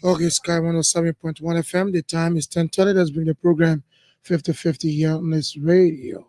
Okay, Sky 107.1 FM. The time is 10:30. Let's bring the program 50-50 here on this radio.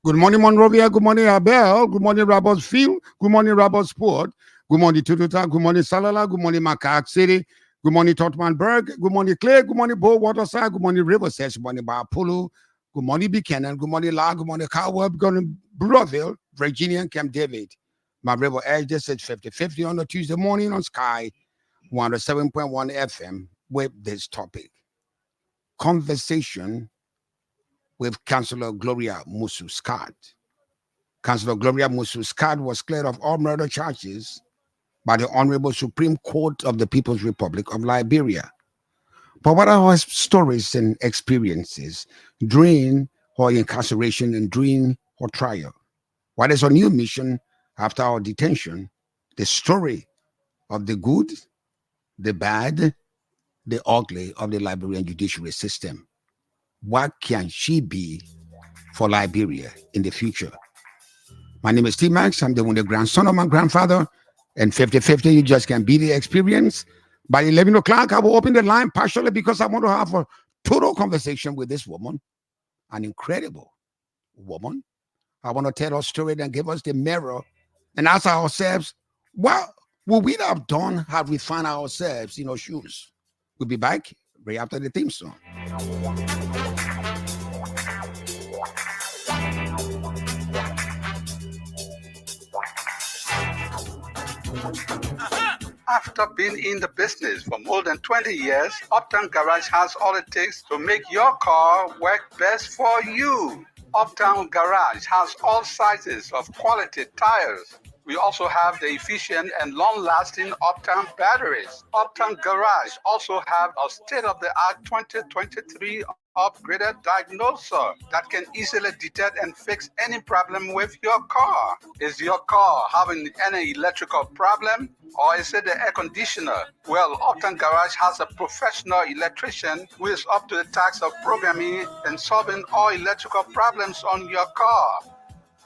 Good morning, Monrovia. Good morning, Abel. Good morning, Robertsfield. Good morning, Robertsport. Good morning, Tututa. Good morning, Salala. Good morning, Macaque City. Good morning, Totmanburg. Good morning, Clay. Good morning, Bow Waterside. Good morning, Riverside. Good morning, Bapulu. Good morning, Buchanan. Good morning, La. Good morning, Cowab. Good morning, Breville, Virginia, and Camp David. My River Edge, this is 50-50 on a Tuesday morning on Sky 107.1 FM with this topic. Conversation with Councillor Gloria Musu-Scott. Councillor Gloria Musu-Scott was cleared of all murder charges by the Honorable Supreme Court of the People's Republic of Liberia. But what are her stories and experiences during her incarceration and during her trial? What is her new mission after her detention? The story of the good, the bad, the ugly of the Liberian judiciary system. What can she be for Liberia in the future? My name is T-Max. I'm the only grandson of my grandfather. And 50-50, you just can be the experience. By 11 o'clock, I will open the line partially because I want to have a total conversation with this woman, an incredible woman. I want to tell her story and give us the mirror and ask ourselves, what would we have done had we found ourselves in our shoes? We'll be back right after the theme song. After being in the business for more than 20 years, Uptown Garage has all it takes to make your car work best for you. Uptown Garage has all sizes of quality tires. We also have the efficient and long-lasting Uptown batteries. Uptown Garage also have a state-of-the-art 2023 upgraded diagnoser that can easily detect and fix any problem with your car. Is your car having any electrical problem? Or is it the air conditioner? Well, Uptown Garage has a professional electrician who is up to the task of programming and solving all electrical problems on your car.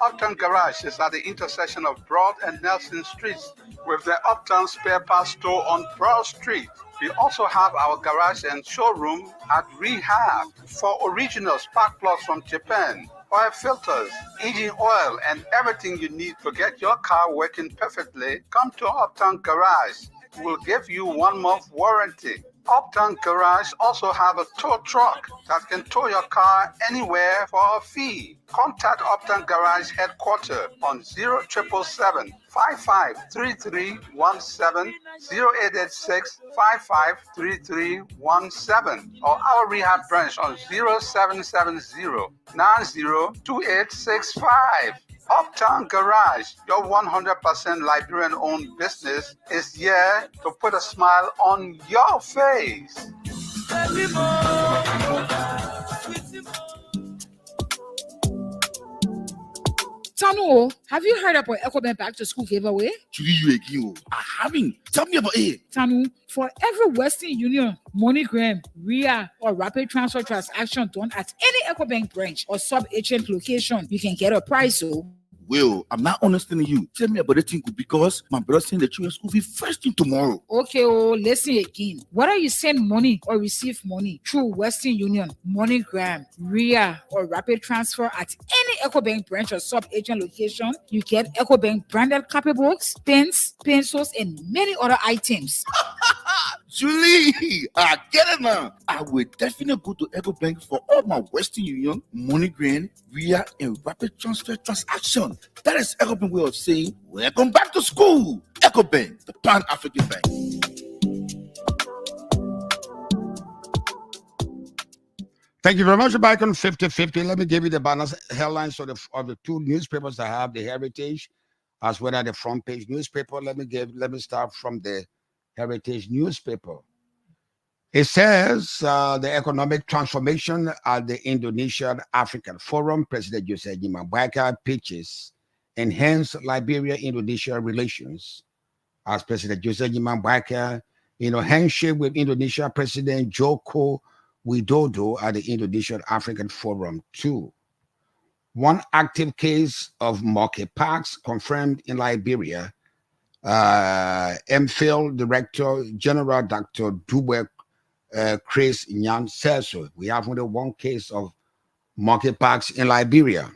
Uptown Garage is at the intersection of Broad and Nelson Streets with the Uptown Spare Parts Store on Broad Street. We also have our garage and showroom at Rehab for original spark plugs from Japan, oil filters, engine oil, and everything you need to get your car working perfectly. Come to Uptown Garage. We'll give you 1 month warranty. Uptown Garage also have a tow truck that can tow your car anywhere for a fee. Contact Uptown Garage headquarters on 0777 553317, 0886 553317, or our rehab branch on 0770 902865. Uptown Garage, your 100% Liberian-owned business, is here to put a smile on your face. Tanu, have you heard about EcoBank Back to School giveaway? You again. I haven't. Tell me about it. Tanu, for every Western Union, MoneyGram, RIA, or Rapid Transfer transaction done at any EcoBank branch or sub-agent location, you can get a prize. So, Well, I'm not understanding you. Tell me about the thing because my brother saying the children's school fee first thing tomorrow. Okay, listen again. Whether you send money or receive money through Western Union, MoneyGram, RIA, or Rapid Transfer at any EcoBank branch or sub-agent location, you get EcoBank branded copybooks, pens, pencils, and many other items. Julie, I get it now. I will definitely go to EcoBank for all my Western Union, MoneyGram, RIA, and rapid transfer transaction. That is EcoBank way of saying, welcome back to school. EcoBank, the Pan-African Bank. Thank you very much. Back on 50-50. Let me give you the balance headlines of the two newspapers I have, the Heritage as well as the front page newspaper. Let me start from the Heritage newspaper. It says the economic transformation at the Indonesian African Forum, President Jose Nyimabwaka pitches enhance Liberia-Indonesia relations. As President Jose Nyimabwaka, handshake with Indonesia President Joko Widodo at the Indonesian African Forum too. One active case of monkeypox confirmed in Liberia. MPhil Director General Dr. Dubek Chris Nyan says so. We have only one case of monkeypox in Liberia.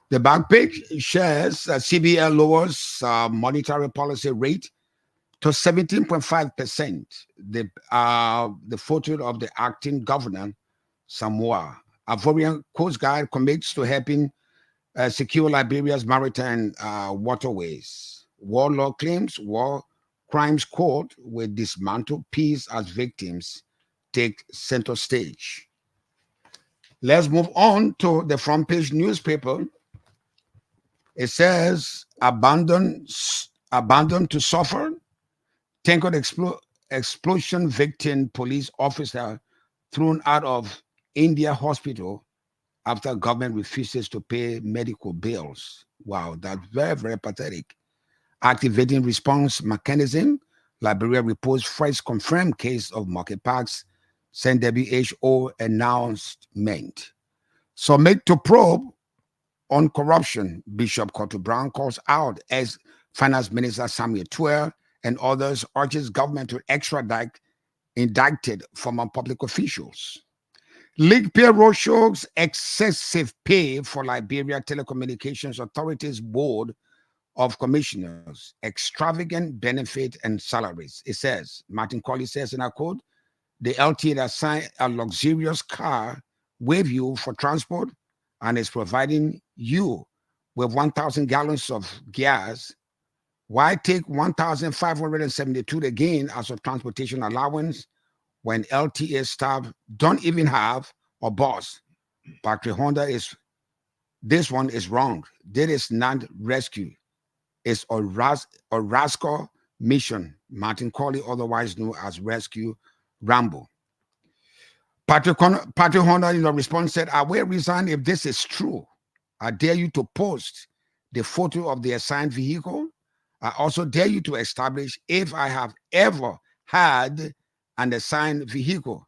The back page shares CBN lowers monetary policy rate to 17.5%. The photo of the acting governor, Samoa. Ivorian Coast Guard commits to helping secure Liberia's maritime waterways. War law claims war crimes court will dismantle peace as victims take center stage. Let's move on to the front page newspaper. It says, abandoned to suffer. Tanker explosion victim police officer thrown out of India hospital after government refuses to pay medical bills. Wow, that's very, very pathetic. Activating response mechanism. Liberia reports first confirmed case of monkeypox, sent WHO announcement. Submit to probe on corruption. Bishop Cotto Brown calls out as Finance Minister Samuel Cllr and others urges government to extradite indicted former public officials. League payroll shows excessive pay for Liberia Telecommunications Authority's Board of Commissioners, extravagant benefit and salaries. It says, Martin Colley says in a quote, the LT assigned a luxurious car with you for transport and is providing you with 1,000 gallons of gas. Why take 1,572 again as a transportation allowance when LTA staff don't even have a boss? Patrick Honda this one is wrong. This is not rescue. It's a rascal mission. Martin Colley, otherwise known as Rescue Rambo. Patrick Honda in a response said, I will resign if this is true. I dare you to post the photo of the assigned vehicle. I also dare you to establish if I have ever had an assigned vehicle.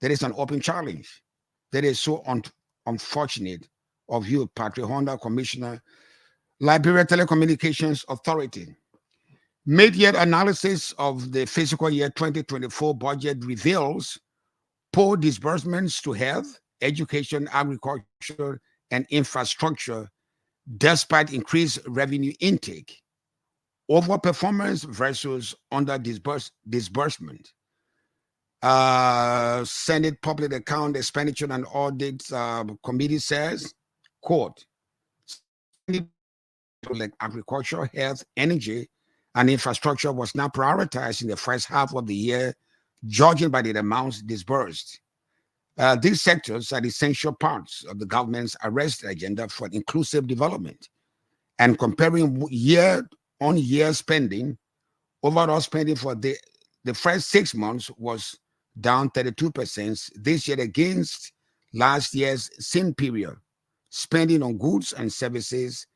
That is an open challenge. That is so unfortunate of you, Patrick Honda, Commissioner, Liberia Telecommunications Authority. Mid-year analysis of the fiscal year 2024 budget reveals poor disbursements to health, education, agriculture, and infrastructure, despite increased revenue intake. Overperformance versus under disbursement. Senate Public Account Expenditure and Audit Committee says, quote, like agriculture, health, energy, and infrastructure was not prioritized in the first half of the year, judging by the amounts disbursed. These sectors are essential parts of the government's arrested agenda for inclusive development. And comparing year-on-year spending, overall spending for the first 6 months was down 32% this year against last year's same period. Spending on goods and services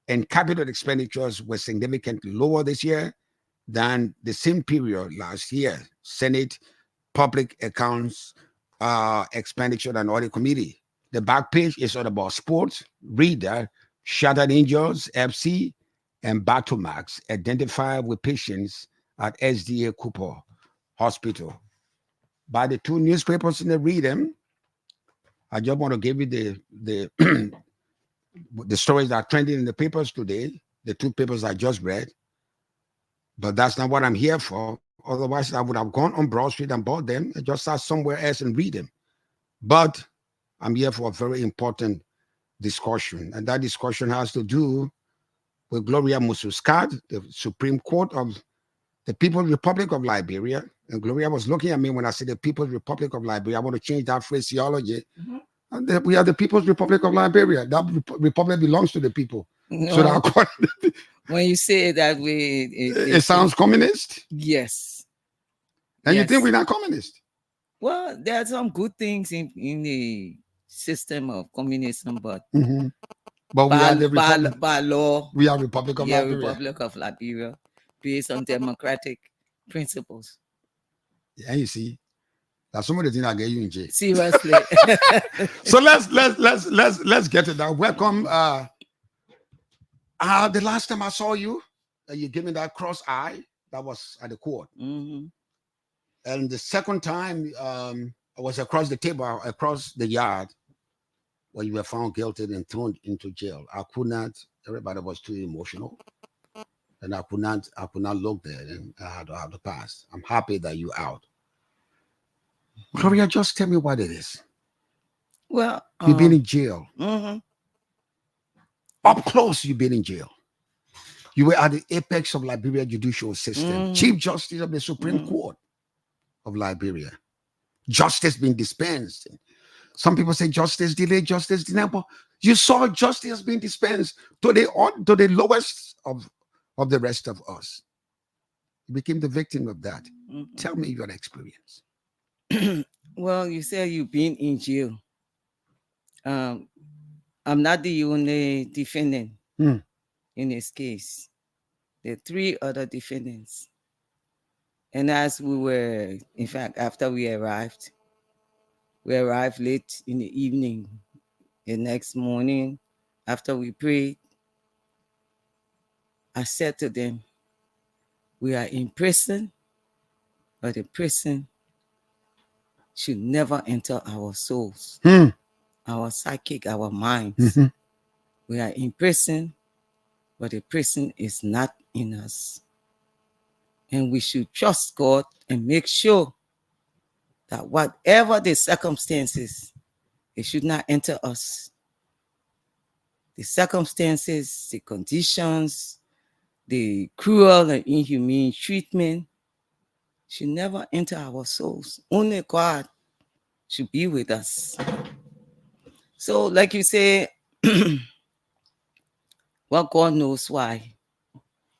and capital expenditures were significantly lower this year than the same period last year. Senate Public Accounts Expenditure and Audit Committee. The back page is all about sports. Reader, Shattered Angels, FC, and Battle Max identified with patients at SDA Cooper Hospital. By the two newspapers in the read them, I just want to give you the the stories that are trending in the papers today, the two papers I just read. But that's not what I'm here for. Otherwise, I would have gone on Broad Street and bought them and just sat somewhere else and read them. But I'm here for a very important discussion, and that discussion has to do with Gloria Musu-Scott, the Supreme Court of the People's Republic of Liberia. And Gloria was looking at me when I said the People's Republic of Liberia. I want to change that phraseology. And we are the People's Republic of Liberia. That republic belongs to the people. No, So that when you say it that way, it sounds communist. yes. And you Yes. think we're not communist? Well, there are some good things in the system of communism, but But we are the by Republic. law, We are Republic of Liberia. Republic of Liberia, based on democratic principles. Yeah, you see, that's some of the things I get you in jail. Seriously. So let's get it now. Welcome. The last time I saw you, you gave me that cross eye. That was at the court. Mhm. And the second time, I was across the table, across the yard, where you were found guilty and thrown into jail. I could not. Everybody was too emotional, and I could not look there, and I had to have to pass. I'm happy that you're out. Gloria, just tell me what it is. Well, You've been in jail. mhm. Up close, you've been in jail. You were at the apex of Liberia judicial system, Chief Justice of the Supreme Court of Liberia. Justice being dispensed. Some people say justice delayed, justice denied, but you saw justice being dispensed to the lowest of the rest of us. You became the victim of that. Tell me your experience. Well, you say you've been in jail. I'm not the only defendant in this case. There are 3 other defendants. And as we were, in fact, after we arrived late in the evening. The next morning, after we prayed, I said to them, we are in prison, but the prison should never enter our souls, our psychic, our minds. We are in prison, but the prison is not in us. And we should trust God and make sure that whatever the circumstances, it should not enter us. The circumstances, the conditions, the cruel and inhumane treatment should never enter our souls. Only God should be with us. So, like you say, well, God knows why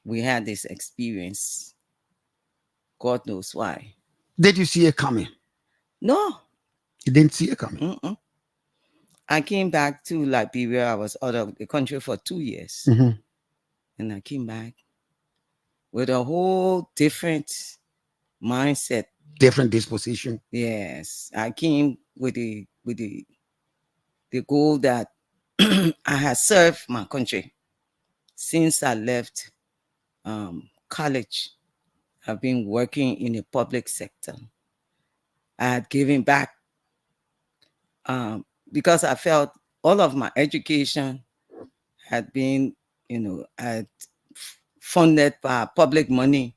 we had this experience. God knows why. Did you see it coming? No. You didn't see it coming? I came back to Liberia. I was out of the country for 2 years. And I came back with a whole different mindset. Different disposition. Yes. I came with the goal that I had served my country since I left college. I've been working in the public sector. I had given back because I felt all of my education had been, funded by public money.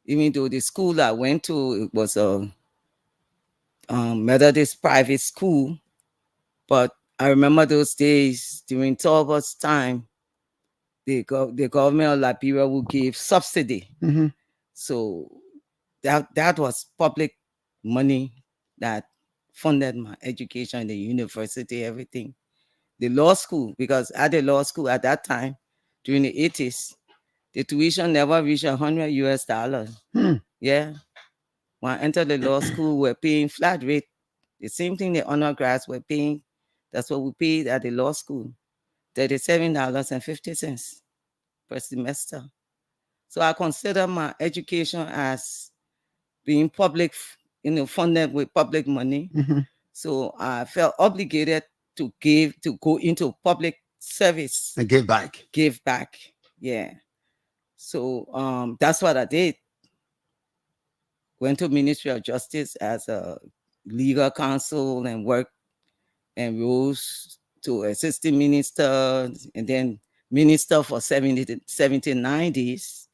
Even though the school I went to, it was a Methodist private school. But I remember those days during Talbot's time, the government of Liberia would give subsidy. So that was public money that funded my education, the university, everything. The law school, because at the law school at that time, during the 80s, the tuition never reached $100. Yeah. When I entered the law school, we're paying flat rate. The same thing the undergrads were paying. That's what we paid at the law school. $37.50 per semester. So I consider my education as being public, funded with public money. So I felt obligated to go into public service. And give back. Give back. Yeah. So that's what I did. Went to Ministry of Justice as a legal counsel and worked and rose to assistant minister and then minister for 70 to 90s.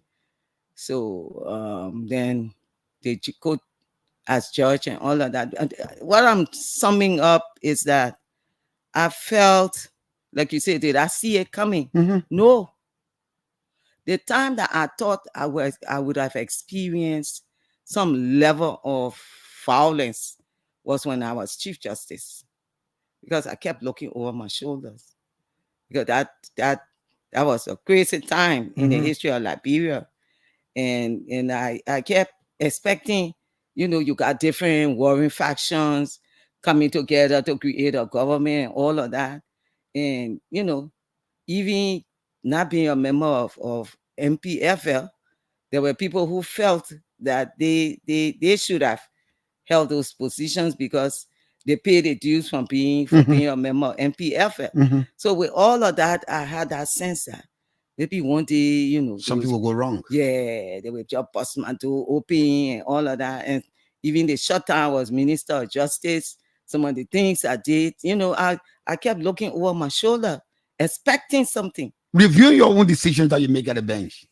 So then the court as judge and all of that. And what I'm summing up is that I felt, like you said, did I see it coming? No. The time that I thought I would have experienced some level of violence was when I was Chief Justice, because I kept looking over my shoulders, because that was a crazy time in the history of Liberia, and I kept expecting, you got different warring factions coming together to create a government and all of that, and even not being a member of MPFL, there were people who felt that they should have held those positions because they paid the dues for being a member of MPFL. So with all of that, I had that sense that maybe one day, something will go wrong. Yeah, they will just bust my door open and all of that. And even the short time I was Minister of Justice, some of the things I did, I kept looking over my shoulder, expecting something. Review your own decisions that you make at the bench.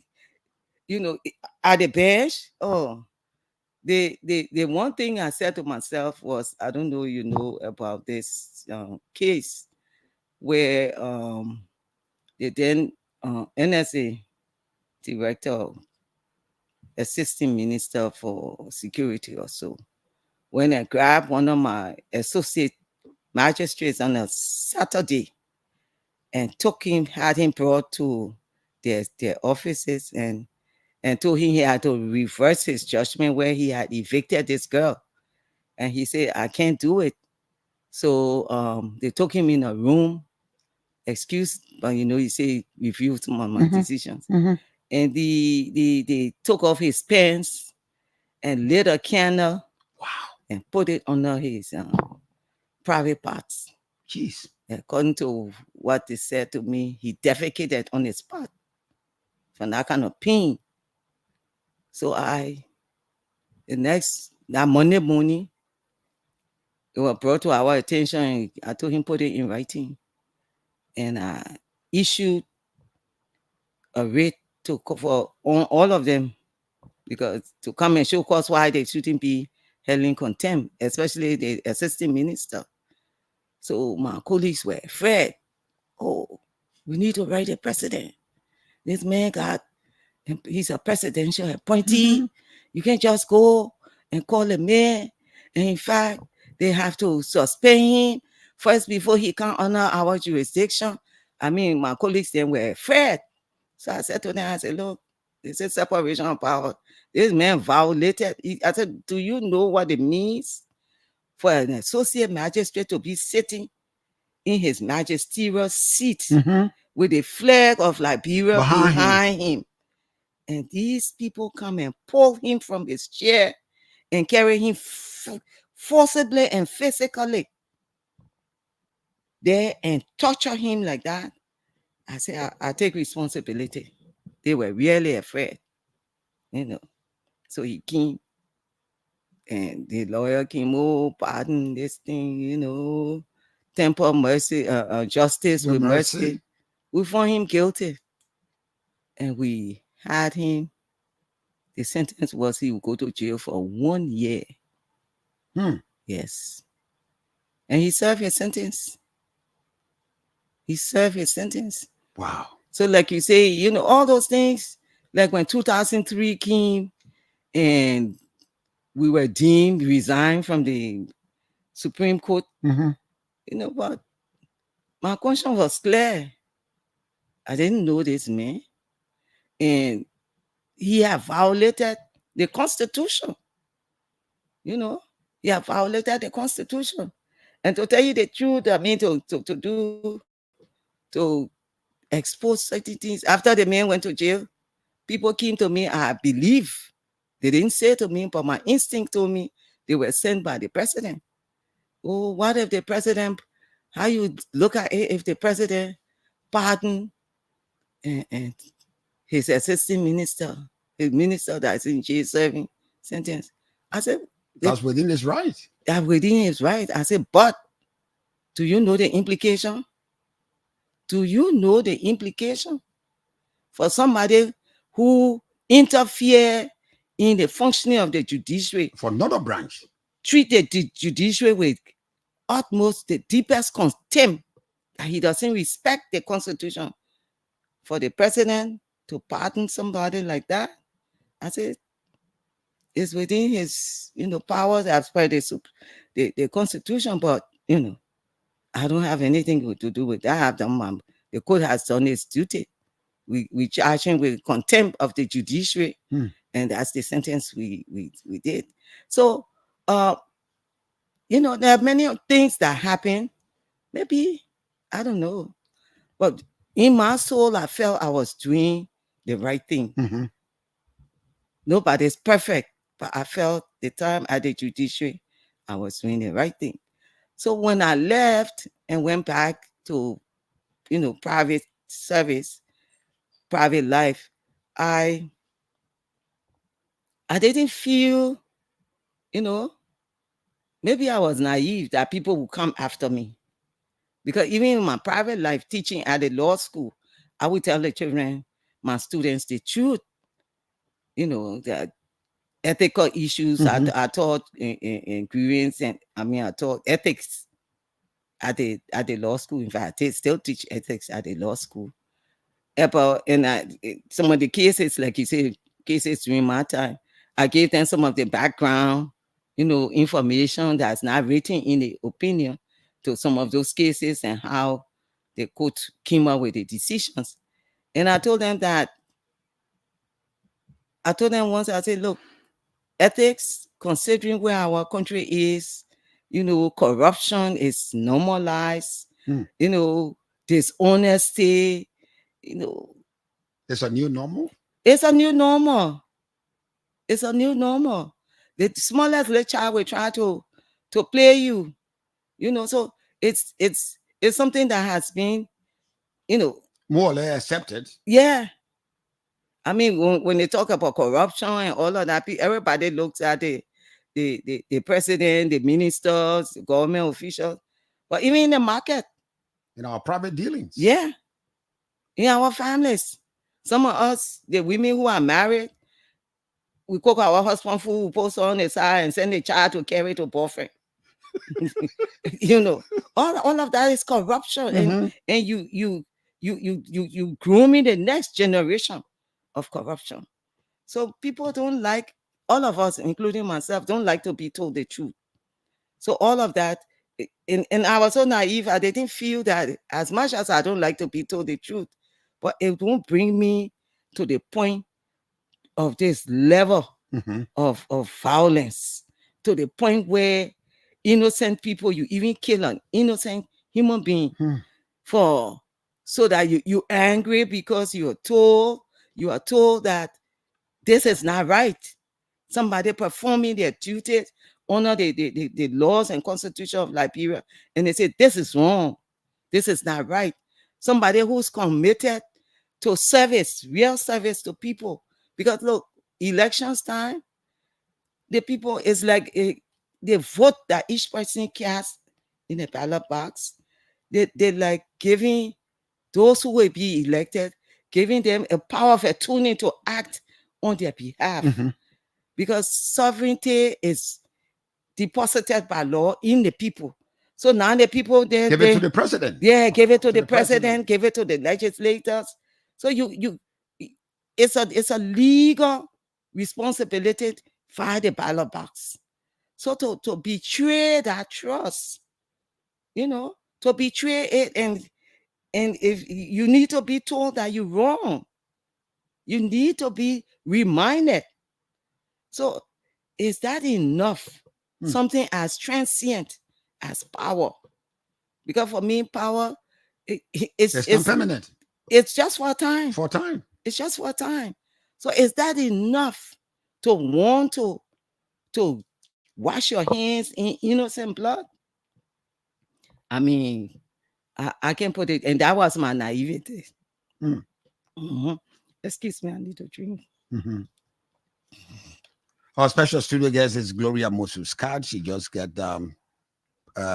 At the bench, the one thing I said to myself was, I don't know about this case where the then NSA director, assistant minister for security or so, when I grabbed one of my associate magistrates on a Saturday and had him brought to their offices and told him he had to reverse his judgment where he had evicted this girl. And he said, I can't do it. So they took him in a room, but he said, review some of my decisions. And they took off his pants and lit a candle. Wow. And put it under his private parts. Jeez. According to what they said to me, he defecated on his part from that kind of pain. So that Monday morning, it was brought to our attention, and I told him put it in writing. And I issued a writ for on all of them, because to come and show cause why they shouldn't be held in contempt, especially the assistant minister. So my colleagues were afraid. Oh, we need to write a president. This man he's a presidential appointee. You can't just go and call a man. And in fact, they have to suspend him first before he can honor our jurisdiction. I mean, my colleagues then were afraid. So I said to them, I said, look, this is separation of power. This man violated. I said, do you know what it means for an associate magistrate to be sitting in his magisterial seat with a flag of Liberia behind him? And these people come and pull him from his chair and carry him forcibly and physically there and torture him like that. I said, I take responsibility. They were really afraid, So he came, and the lawyer came, pardon this thing, temper mercy, justice with mercy. We found him guilty, and we had him. The sentence was he would go to jail for 1 year. Yes. And he served his sentence. Wow. So like you say, all those things, like when 2003 came and we were deemed resigned from the Supreme Court, but my conscience was clear. I didn't know this man. And he had violated the Constitution. He had violated the Constitution. And to tell you the truth, I mean, to expose certain things. After the man went to jail, people came to me, I believe. They didn't say to me, but my instinct told me they were sent by the president. Oh, what if the president, how you look at it if the president pardon and his assistant minister, his minister that's in jail serving sentence? I said, that's within his right. That's within his right. I said, but do you know the implication? Do you know the implication for somebody who interfere in the functioning of the judiciary, For another branch. treat the judiciary with utmost, the deepest contempt, that he doesn't respect the Constitution. For the president to pardon somebody like that, I said, it's within his, powers as per the Constitution, but, I don't have anything to do with that. I have done the court has done its duty. We charge him with contempt of the judiciary, and that's the sentence we did. So, there are many things that happen. Maybe, I don't know, but in my soul, I felt I was doing the right thing. Mm-hmm. Nobody's perfect, but I felt the time at the judiciary, I was doing the right thing. So when I left and went back to, private service, private life, I didn't feel, maybe I was naive that people would come after me. Because even in my private life, teaching at a law school, I would tell the children, my students, the truth. The ethical issues. Mhm. I taught in grievance, and I taught ethics at the law school. In fact, I still teach ethics at the law school. And some of the cases, like you said, cases during my time, I gave them some of the background, information that's not written in the opinion to some of those cases and how the court came up with the decisions. And I told them once, I said, look, ethics, considering where our country is, corruption is normalized, dishonesty, It's a new normal. it's a new normal. It's a new normal. The smallest little child will try to play you, so it's something that has been, More or less accepted. yeah. I mean, when they talk about corruption and all of that, everybody looks at the president, the ministers, the government officials, but even in the market, In our private dealings. yeah, in our families, some of us, the women who are married, we cook our husband food, we post on the side and send the child to carry to boyfriend. All of that is corruption, Mhm. and you grooming the next generation of corruption. So people don't like, all of us, including myself, don't like to be told the truth. So all of that, and I was so naive, I didn't feel that as much as I don't like to be told the truth, but it won't bring me to the point of this level Mhm. of violence, to the point where innocent people, you even kill an innocent human being so that you angry because you are told that this is not right. Somebody performing their duties under the laws and constitution of Liberia, and they say this is wrong, this is not right. Somebody who's committed to service, real service to people. Because look, elections time, the people is like the vote that each person casts in a ballot box. They like giving those who will be elected, giving them a power of attorney to act on their behalf. Mhm. Because sovereignty is deposited by law in the people. So now the people Give it to the president. yeah, give it to To the the president, president. give it to the legislators. So it's a legal responsibility via the ballot box. So to betray that trust, to betray it, and if you need to be told that you're wrong, you need to be reminded. So is that enough? Something as transient as power? Because for me, power, It's not permanent. it's just for a time. For time. It's just for a time. So is that enough to want to wash your hands in innocent blood? I mean, I can put it, and that was my naivety. Excuse me, I need a drink. Mhm. Our special studio guest is Gloria Musu-Scott. She just got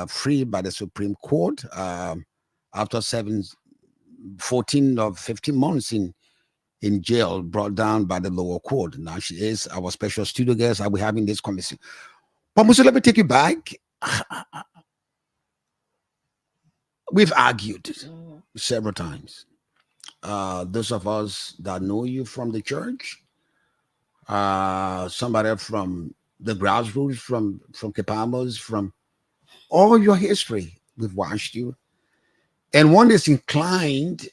freed by the Supreme Court after 14 or 15 months in in jail, brought down by the lower court. Now she is our special studio guest. I'll be having this conversation. But Musu, let me take you back. We've argued several times. Those of us that know you from the church, somebody from the grassroots, from Kepamos, from all your history, we've watched you. And one is inclined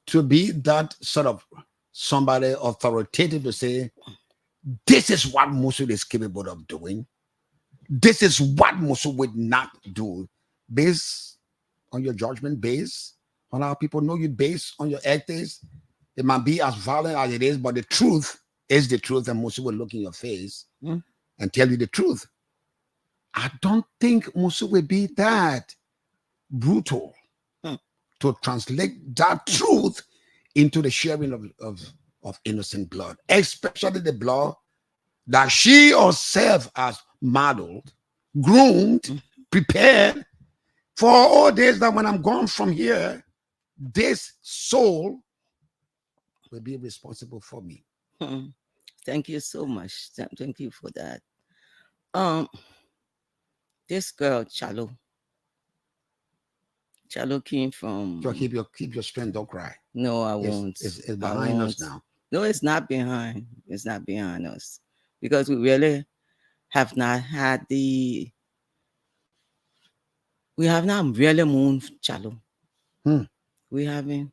to be that sort of somebody authoritative to say, this is what Musu is capable of doing. This is what Musu would not do, based on your judgment, based on how people know you, based on your ethics. It might be as violent as it is, but the truth is the truth, and Musu will look in your face and tell you the truth. I don't think Musu will be that brutal to translate that truth into the sharing of innocent blood, especially the blood that she herself has modeled, groomed, prepared for all days, that when I'm gone from here, this soul will be responsible for me. Thank you so much. Thank you for that. This girl, Cllr came from. So keep your strength. Don't cry. No, I won't. It's behind us now. No, it's not behind. It's not behind us, because we really have not had the. We have not really moved Cllr. We haven't.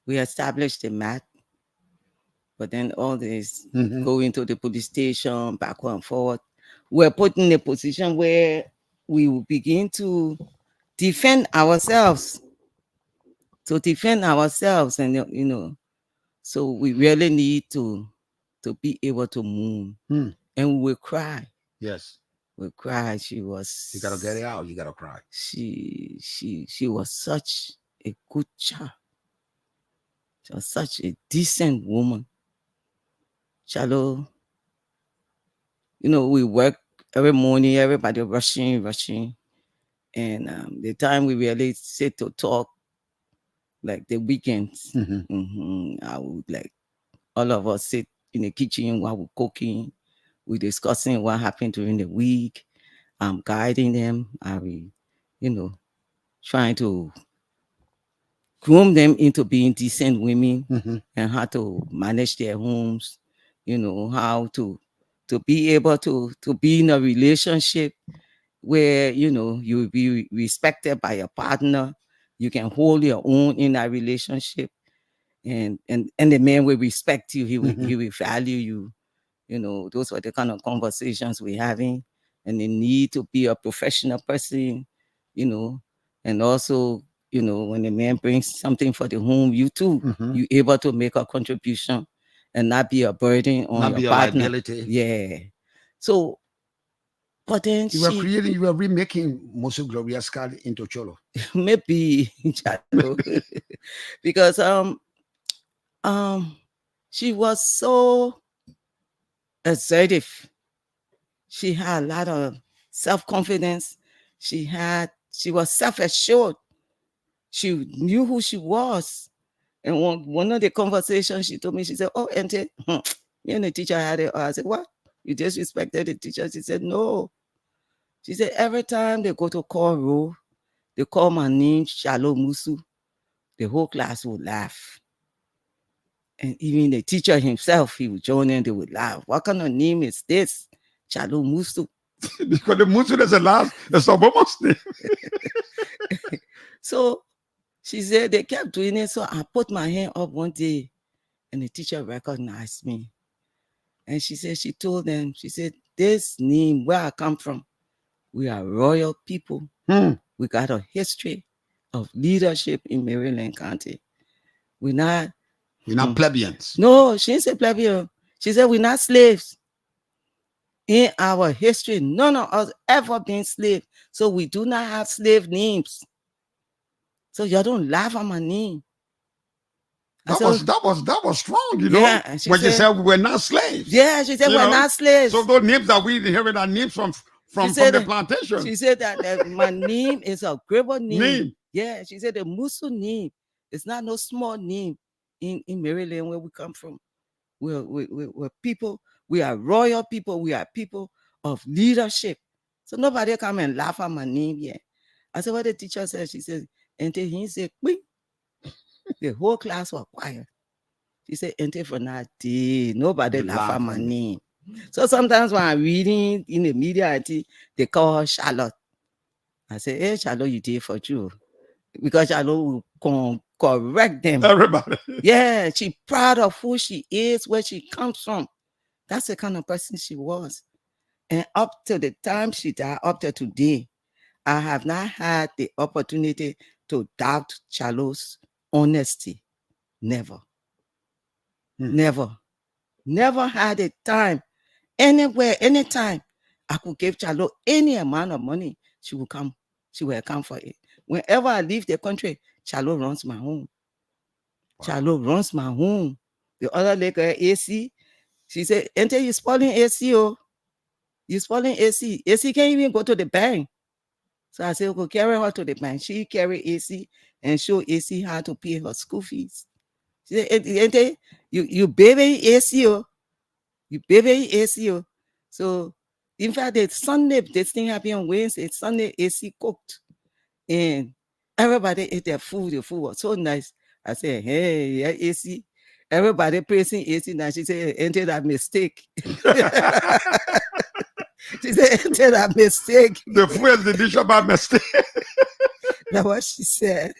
We established the mat, but then all this going to the police station, backward and forward. We're put in a position where we will begin to defend ourselves. To defend ourselves, and you know, so we really need to be able to move, and we will cry. Yes, we cry. She was. You gotta get it out. You gotta cry. She was such a good child. She was such a decent woman. Cllr, you know, we work every morning. Everybody rushing, and the time we really sit to talk, like the weekends, I would like all of us sit in the kitchen while we're cooking, we're discussing what happened during the week. I'm guiding them. I will, you know, trying to groom them into being decent women and how to manage their homes, you know, how to be able to be in a relationship where, you know, you will be respected by your partner. You can hold your own in that relationship, and the man will respect you. He will value you. You know, those were the kind of conversations we're having, and the need to be a professional person, you know, and also, you know, when the man brings something for the home, you too, you're able to make a contribution and not be a burden on your partner. Liability. Yeah. So, but then you were remaking Musu Gloria's card into Cholo. Maybe because she was so assertive. She had a lot of self-confidence. She was self-assured. She knew who she was. And one of the conversations she told me, she said, "Oh, Auntie, me and the teacher had it." I said, "What? You disrespected the teacher?" She said, "No." She said, every time they go to call roll, they call my name, Cllr Musu. The whole class would laugh. And even the teacher himself, he would join in, they would laugh. What kind of name is this? Cllr Musu. Because the Musu is a woman's name. So she said they kept doing it. So I put my hand up one day and the teacher recognized me. And she said, she told them, she said, this name, where I come from, we are royal people. We got a history of leadership in Maryland County. We're not plebeians. No, she didn't say plebeian. She said we're not slaves. In our history, none of us ever been slaves. So we do not have slave names. So you don't laugh at my name. That was strong, you know. Yeah, when she said we were not slaves. Yeah, she said we're not slaves. So those names that we inherit are names from the plantation. She said that my name is a great name. Yeah, she said the Musu name is not no small name in Maryland, where we come from. We're people, we are royal people, we are people of leadership. So nobody come and laugh at my name yet. I said, what the teacher said, she said, and he said, quick. The whole class was quiet. She said, enter for that day. Nobody laugh at my name. So sometimes when I'm reading in the media, they call her Charlotte. I say, hey, Charlotte, you did for you. Because Charlotte will correct them. Everybody. Yeah, she proud of who she is, where she comes from. That's the kind of person she was. And up to the time she died, up to today, I have not had the opportunity to doubt Charlotte's honesty. Never. Never. Never had a time, anywhere, anytime, I could give Charlotte any amount of money. She will come. She will come for it. Whenever I leave the country, Charlotte runs my home. Wow. Charlotte runs my home. The other lady, AC, she said, Auntie, you spoiling AC, oh. You spoiling AC. AC can't even go to the bank. So I said, okay, carry her to the bank. She carry AC and show AC how to pay her school fees. She said, Auntie, you baby AC, oh. You baby AC, oh. So, in fact, the Sunday, this thing happened on Wednesday. Sunday, AC cooked. And everybody ate their food. The food was so nice. I said, hey, yeah, AC. Everybody praising AC. Now she said, enter that mistake. She said, enter that mistake. The food is the dish about mistake. That's what she said.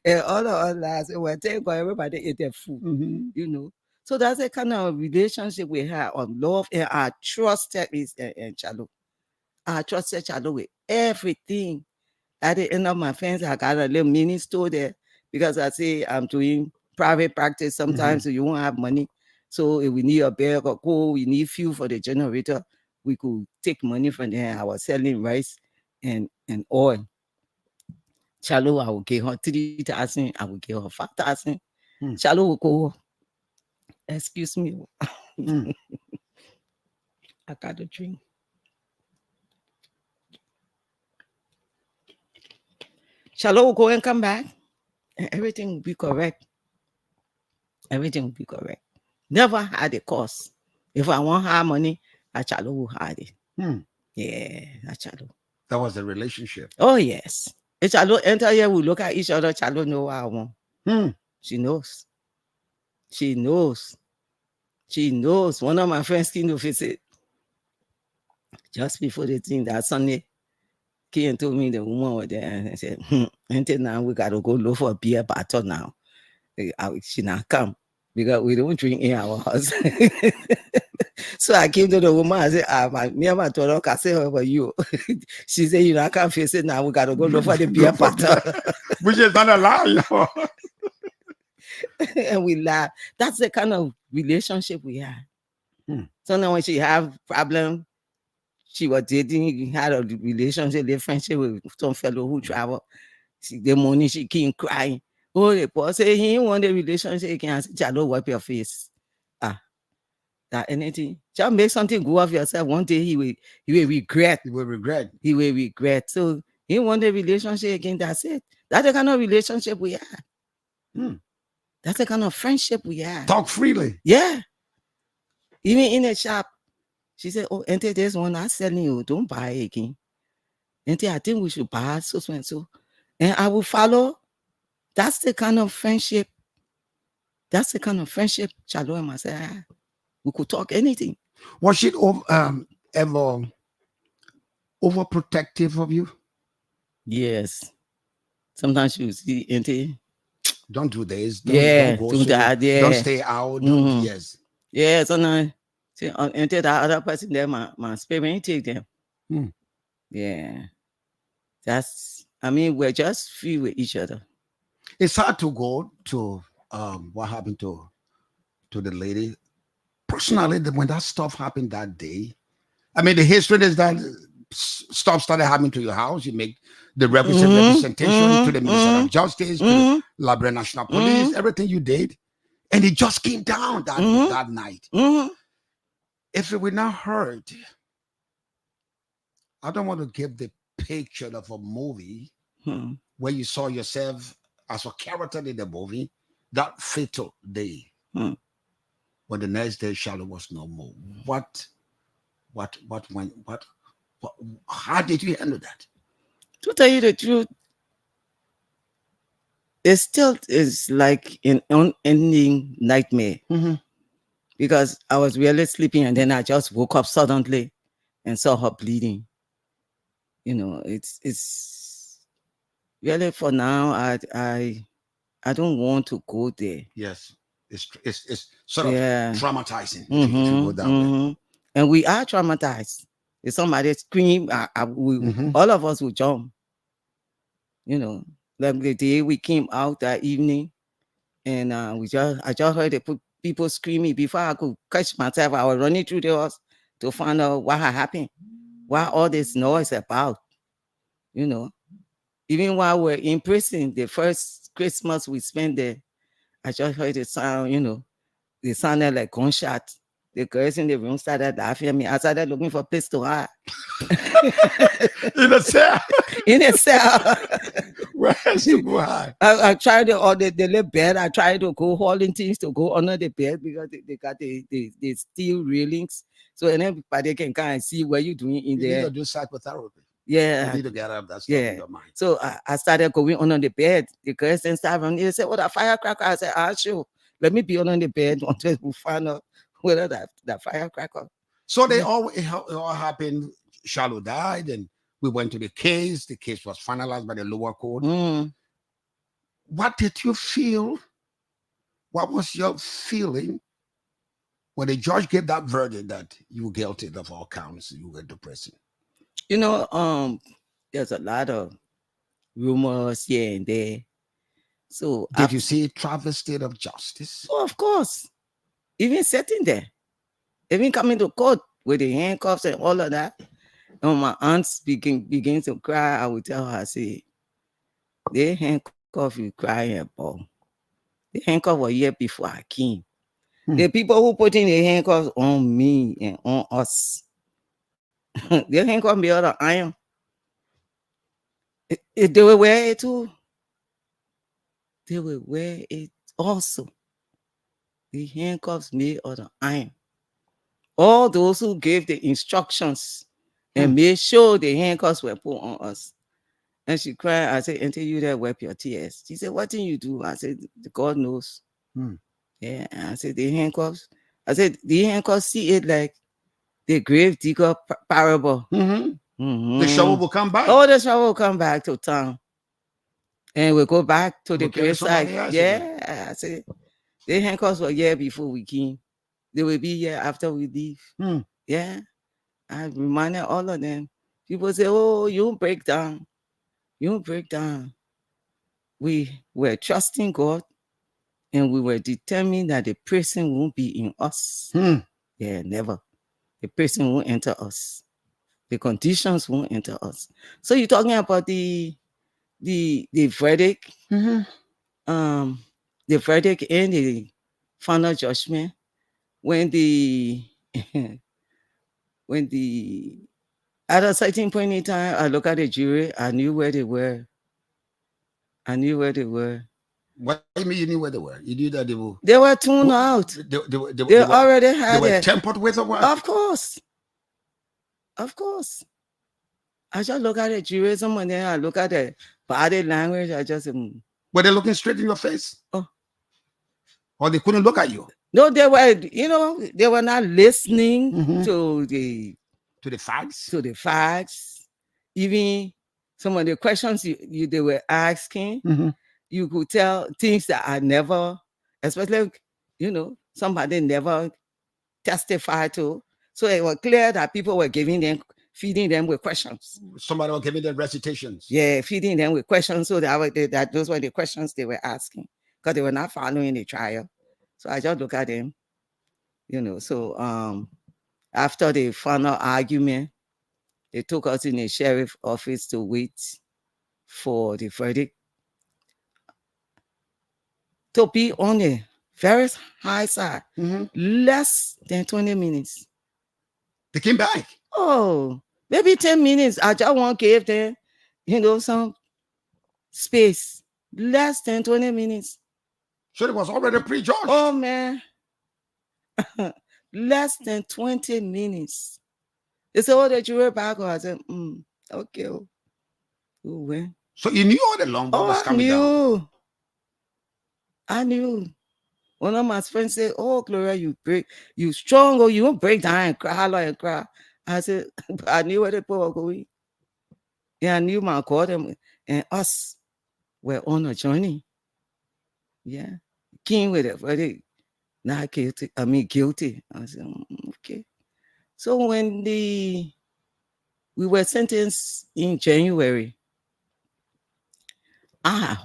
And all of us laughed. Well, thank God everybody ate their food, you know. So that's the kind of relationship we have of love, and I trusted Charlotte. I trusted Charlotte with everything. At the end of my fence, I got a little mini store there because I say I'm doing private practice. Sometimes so you won't have money. So if we need a bag of coal, we need fuel for the generator, we could take money from there. I was selling rice and oil. Charlotte, I will give her 3,000. I will give her 5,000. Charlotte will go, excuse me. I got a drink. Charlotte will go and come back, and everything will be correct. Everything will be correct. Never had a cost. If I want her money, Charlotte will have it. Yeah, Charlotte. That was the relationship. Oh, yes. If Charlotte enter here, we look at each other. Charlotte know what I want. She knows. She knows. She knows. One of my friends came to visit just before the thing that Sunday. Came and told me the woman was there and I said, until now we gotta go look for a beer bottle now. She not come because we don't drink in our house. So I came to the woman. I said, me and my daughter can say over you. She said, you know, I can't face it now. We gotta go look for the beer bottle. Which is not allowed. And we laugh. That's the kind of relationship we have. So now when she have problem, she was dating, had a relationship, a friendship with some fellow who travel. The morning she came crying. Oh, the boss said he didn't want the relationship again. I said, Charlotte, wipe your face. That anything. Just make something good of yourself. One day he will regret. He will regret. He will regret. So he didn't want the relationship again. That's it. That's the kind of relationship we have. That's the kind of friendship we have. Talk freely. Yeah. Even in a shop. She said, oh, Auntie, there's one I'm selling you. Don't buy it again. Auntie, I think we should buy so and so. And I will follow. That's the kind of friendship. That's the kind of friendship Charlotte and myself had. We could talk anything. Was she ever overprotective of you? Yes. Sometimes she would see, Auntie, don't do this. Don't go do that. Yeah. Don't stay out. Yes. Yeah, sometimes. Until that other person there, my spirit take them. Yeah. We're just free with each other. It's hard to go to what happened to the lady. Personally, when that stuff happened that day, the history is that stuff started happening to your house. You make the representation to the Minister of Justice, to the Liberia National Police, everything you did. And it just came down that night. If it were not heard, I don't want to give the picture of a movie where you saw yourself as a character in the movie, that fatal day, Hmm. when the next day Charlotte was no more, what, how did you handle that? To tell you the truth, it still is like an unending nightmare because I was really sleeping and then I just woke up suddenly and saw her bleeding. You know, it's really for now. I don't want to go there. Yes, it's sort of Yeah. traumatizing if you go that way. And we are traumatized. If somebody scream, all of us will jump. You know, like the day we came out that evening, and I just heard people screaming. Before I could catch myself, I was running through the house to find out what had happened, what all this noise about. You know, even while we're in prison, the first Christmas we spent there, I just heard the sound. You know, it sounded like gunshots. The girls in the room started laughing at me. I started looking for a place to hide. In a cell. In a cell. Where else to go hide? I tried to, or the little bed, I tried to go hauling things to go under the bed because they got the steel railings. So and everybody can kind of see what you're doing in You there. need to do psychotherapy. Yeah. You need to get out of that stuff in your mind. So I started going under the bed. The girls then started running. They said, "Oh, that firecracker." I said, sure. Let me be under the bed until we find out whether that firecracker. So it all happened. Charlotte died, and we went to the case. The case was finalized by the lower court. What did you feel? What was your feeling when the judge gave that verdict that you were guilty of all counts? You went to prison. You know, there's a lot of rumors here and there. So did you see travesty of justice? Oh, of course. Even sitting there, even coming to court with the handcuffs and all of that. And my aunts begin to cry. I would tell her, I say, they handcuff you crying, ball. The handcuff were here before I came. The people who putting the handcuffs on me and on us, they handcuff me out of iron. They will wear it too. They will wear it also. The handcuffs made out of iron. All those who gave the instructions and made sure the handcuffs were put on us. And she cried. I said, "Until you there, wipe your tears." She said, "What did you do?" I said, "God knows." Yeah. And I said, "The handcuffs." I said, "The handcuffs see it like the grave digger parable." The shovel will come back. Oh, the shovel will come back to town. And we'll go back to the graveside. Yeah. I said, the handcuffs were here before we came. They will be here after we leave. Yeah. I reminded all of them. People say, "Oh, you break down. You break down." We were trusting God and we were determined that the prison won't be in us. Yeah, never. The prison won't enter us. The conditions won't enter us. So you're talking about the verdict, the verdict and the final judgment. When at a certain point in time, I look at the jury, I knew where they were. I knew where they were. What do you mean you knew where they were? You knew that they were tuned out. They already had they were tempered with or what? Of course. Of course. I just look at the jury, someone there, I look at the body language, I just were they looking straight in your face? Oh. Or they couldn't look at you? No, they were, they were not listening to the facts. To the facts. Even some of the questions they were asking, you could tell things that I never, especially, somebody never testified to. So it was clear that people were feeding them with questions. Somebody was giving them recitations. Yeah, feeding them with questions. So that those were the questions they were asking because they were not following the trial. So I just look at them, So after the final argument, they took us in the sheriff's office to wait for the verdict. To be on the very high side, less than 20 minutes. They came back. Oh, maybe 10 minutes. I just want to give them, some space. Less than 20 minutes. So it was already prejudged. Oh man. Less than 20 minutes. They said, oh, the jury back. I said, okay. Oh, when? So you knew all along what was coming down. I knew. One of my friends said, oh, Gloria, you strong, or you won't break down and cry, holler and cry. I said, I knew where the people were going. Yeah, I knew my God and us were on a journey. Yeah. King with it, but not guilty. I mean, guilty. I said, okay. So when we were sentenced in January, I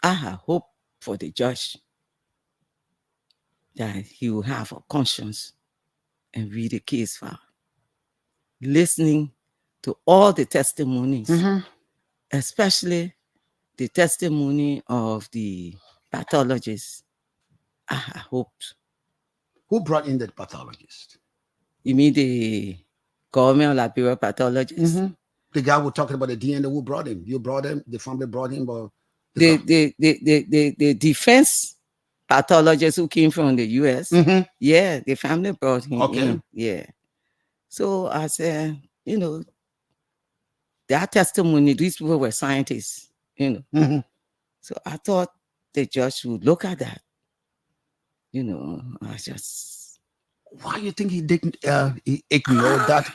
had hope for the judge that he will have a conscience and read the case file, listening to all the testimonies, especially the testimony of the pathologist. I hoped. Who brought in the pathologist? You mean the government of Liberia pathologist? The guy we're talking about, the DNA, who brought him? You brought him? The family brought him? Or the defense pathologist who came from the US. Yeah, the family brought him in. Yeah. So I said, their testimony, these people were scientists, So I thought the judge would look at that. I just... Why do you think he didn't he ignored that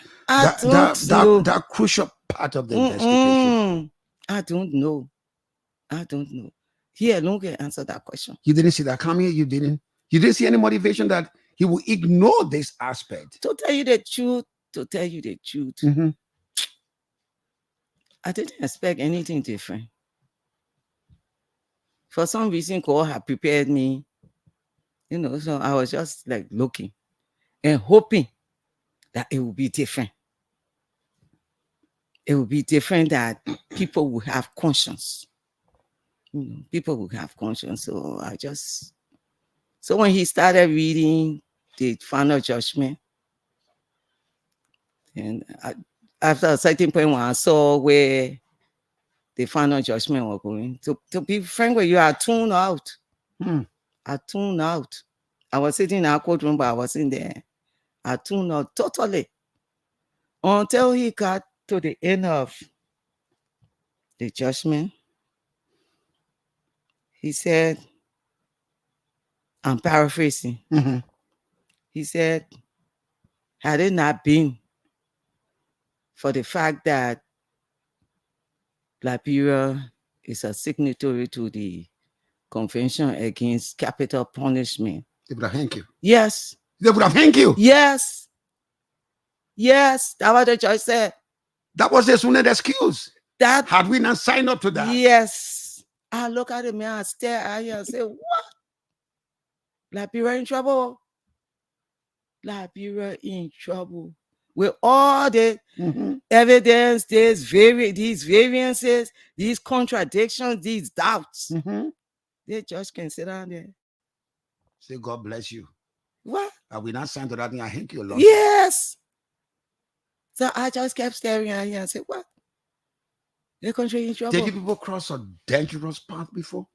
crucial part of the investigation? I don't know. He alone can answer that question. You didn't see that coming? You didn't see any motivation that he will ignore this aspect? To tell you the truth, I didn't expect anything different. For some reason, God had prepared me, so I was just like looking and hoping that it would be different. It would be different, that people will have conscience. People will have conscience. So when he started reading the final judgment, and after a certain point when I saw where the final judgment was going, to be frank with you, I tuned out. I tuned out. I was sitting in our courtroom, but I wasn't there. I tuned out totally until he got to the end of the judgment. He said, I'm paraphrasing. He said, had it not been for the fact that Liberia is a signatory to the Convention Against Capital Punishment, they would have hanged you. Yes. They would have hanged you. Yes. That's what the judge said. That was his only excuse. That had we not signed up to that. Yes. I look at him and I stare at him and say, what? Liberia in trouble. Liberia in trouble. With all the evidence, these variances, these contradictions, these doubts. The judge can sit down there. Say, God bless you. What? Are we not signed to that thing? I hang you alone. Yes. So I just kept staring at him and said, what? The country in trouble. Did you people cross a dangerous path before?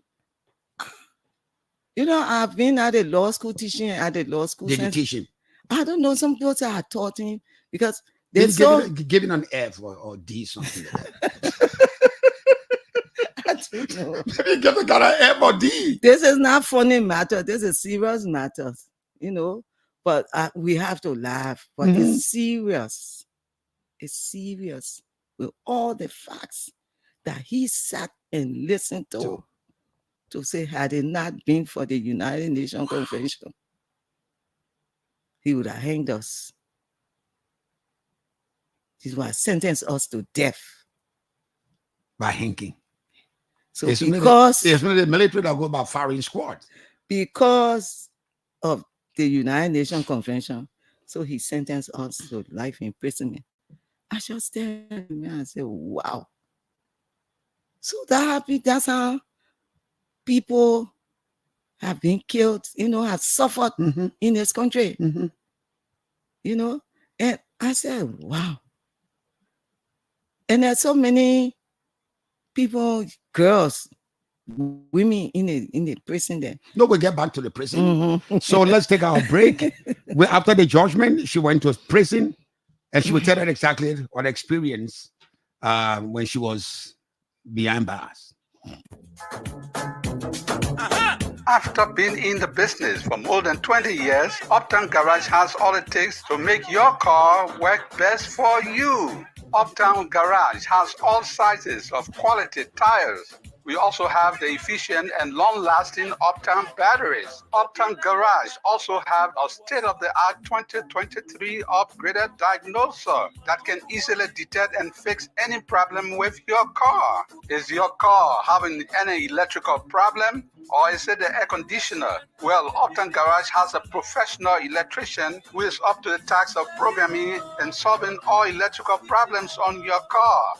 I've been at a law school teaching at the law school. Did you teach him? I don't know. Some people say I taught him because they give it an F or D, something like that. I don't know. Maybe you got an F or D. This is not funny matter. This is serious matter, But we have to laugh. But it's serious. It's serious with all the facts that he sat and listened to say, had it not been for the United Nations Convention, he would have hanged us. He would have sentenced us to death. By hanging. So it's because the military that go about firing squad. Because of the United Nations Convention, so he sentenced us to life imprisonment. I just stared at him and said, wow. So that's how people have been killed, have suffered in this country. And I said, wow. And there's so many people, girls, women in the prison there. No, we'll get back to the prison. Mhm. So let's take our break. After the judgment, she went to prison, and she will tell us exactly what experience when she was behind bars. After being in the business for more than 20 years, Uptown Garage has all it takes to make your car work best for you. Uptown Garage has all sizes of quality tires. We also have the efficient and long-lasting Uptown batteries. Uptown Garage also have a state-of-the-art 2023 upgraded diagnoser that can easily detect and fix any problem with your car. Is your car having any electrical problem? Or is it the air conditioner? Well, Uptown Garage has a professional electrician who is up to the task of programming and solving all electrical problems on your car.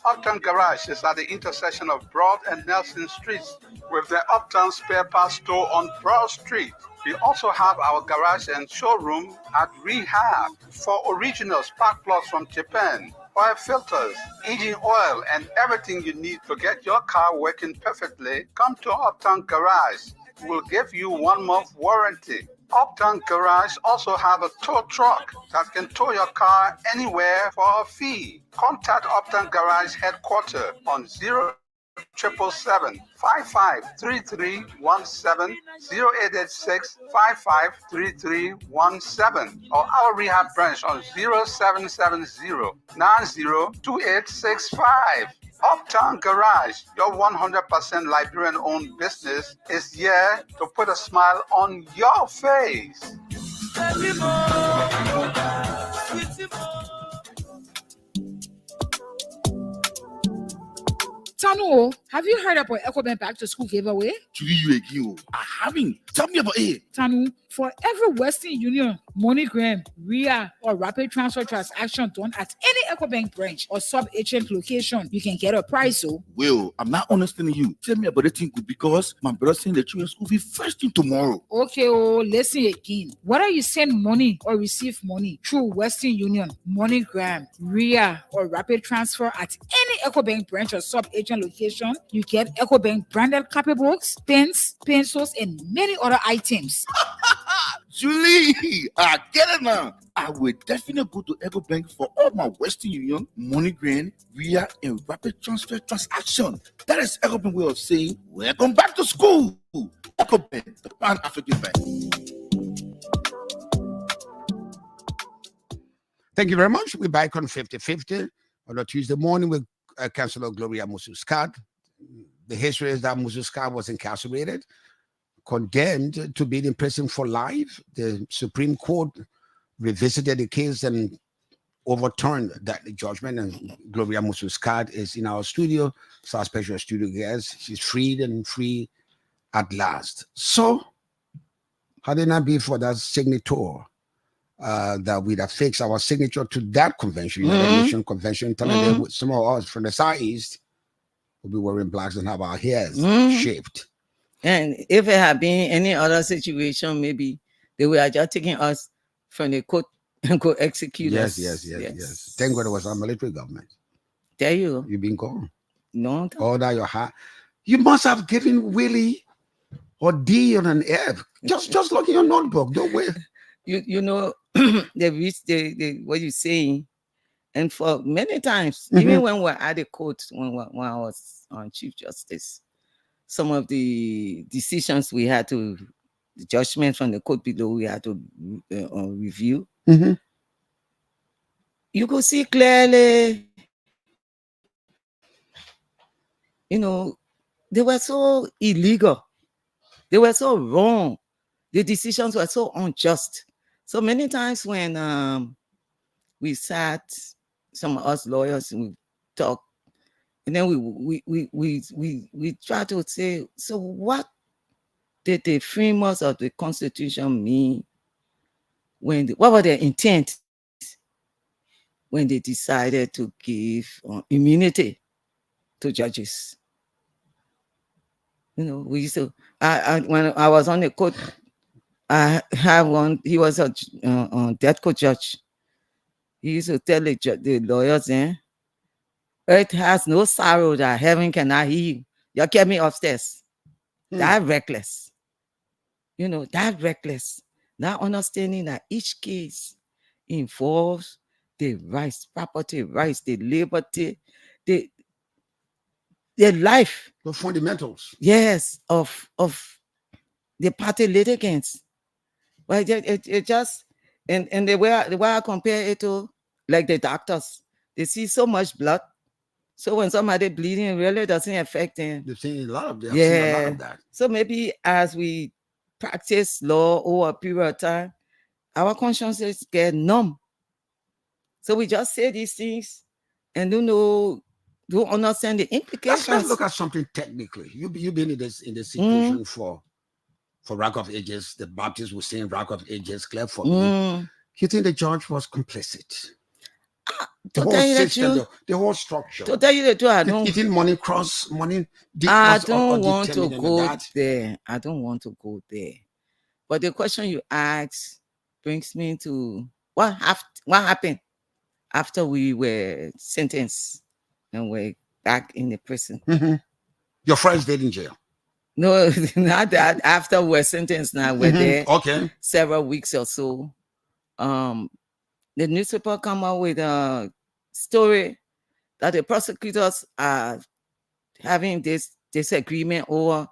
Uptown Garage is at the intersection of Broad and Nelson Streets with the Uptown Spare Parts Store on Broad Street. We also have our garage and showroom at Rehab for original spark plugs from Japan, oil filters, engine oil, and everything you need to get your car working perfectly. Come to Uptown Garage. We'll give you 1 month warranty. Uptown Garage also have a tow truck that can tow your car anywhere for a fee. Contact Uptown Garage headquarters on 0777 553317 0886 553317 or our rehab branch on 0770 902865. Uptown Garage, your 100% Liberian-owned business, is here to put a smile on your face. Tanu, have you heard about EcoBank Back to School giveaway? To you again. I haven't. Tell me about it. Tanu, for every Western Union, MoneyGram, RIA, or Rapid Transfer transaction done at any EcoBank branch or sub-agent location, you can get a prize. Oh, Well, I'm not understanding you. Tell me about the thing because my brother saying the children's school fee first thing tomorrow. okay, listen again. Whether you send money or receive money through Western Union, MoneyGram, RIA, or Rapid Transfer at any EcoBank branch or sub-agent location, you get EcoBank branded copybooks, pens, pencils, and many other items. Julie, I get it now. I will definitely go to EcoBank for all my Western Union, MoneyGram, RIA, and Rapid Transfer transaction. That is EcoBank way of saying, welcome back to school. EcoBank, the Pan-African Bank. Thank you very much. We're back on 50-50 on a Tuesday morning with Councillor Gloria Musu-Scott. The history is that Musu-Scott was incarcerated, condemned to be in prison for life. The Supreme Court revisited the case and overturned that judgment. And Gloria Musu-Scott is in our studio, so our special studio guest. She's freed and free at last. So, how did it be for that signature that we'd affix our signature to that convention, United Nations Convention, telling them some of us from the Southeast will be wearing blacks and have our hairs shaved. And if it had been any other situation, maybe they were just taking us from the court and go execute us. Yes. Thank God it was our military government. There you You've been gone. No. All that your heart. You must have given Willie or D on an F. Just look in your notebook. Don't wait. You know, they reached the what you're saying. And for many times, even when we're at the court, when I was on Chief Justice, some of the decisions we had to, the judgment from the court below, we had to review. You could see clearly, you know, they were so illegal. They were so wrong. The decisions were so unjust. So many times when we sat, some of us lawyers, and we talked, and then we try to say, so what did the framers of the Constitution mean when what were their intent when they decided to give immunity to judges? You know, we used to. When I was on the court, I have one. He was a death court judge. He used to tell the lawyers, earth has no sorrow that heaven cannot heal. You kept me upstairs. That reckless. You know, that reckless. Not understanding that each case involves the rights, property rights, the liberty, the life. The fundamentals. Yes, of the party litigants. But it just and the way I compare it to like the doctors, they see so much blood. So when somebody bleeding, it really doesn't affect them. They've seen a lot of that. I've seen a lot of that. So maybe as we practice law over a period of time, our consciences get numb. So we just say these things and don't understand the implications. Let's look at something technically. You've been in this situation for Rock of Ages. The Baptists were saying Rock of Ages, Cllr for me. You think the judge was complicit? The whole system, the whole structure. To tell you the truth, I don't. Eating money cross money. I don't want to go there. I don't want to go there. But the question you asked brings me to what happened after we were sentenced and we're back in the prison. Your friends stayed in jail. No, not that. After we're sentenced, now we're there. Okay. Several weeks or so. The newspaper come out with a story that the prosecutors are having this disagreement over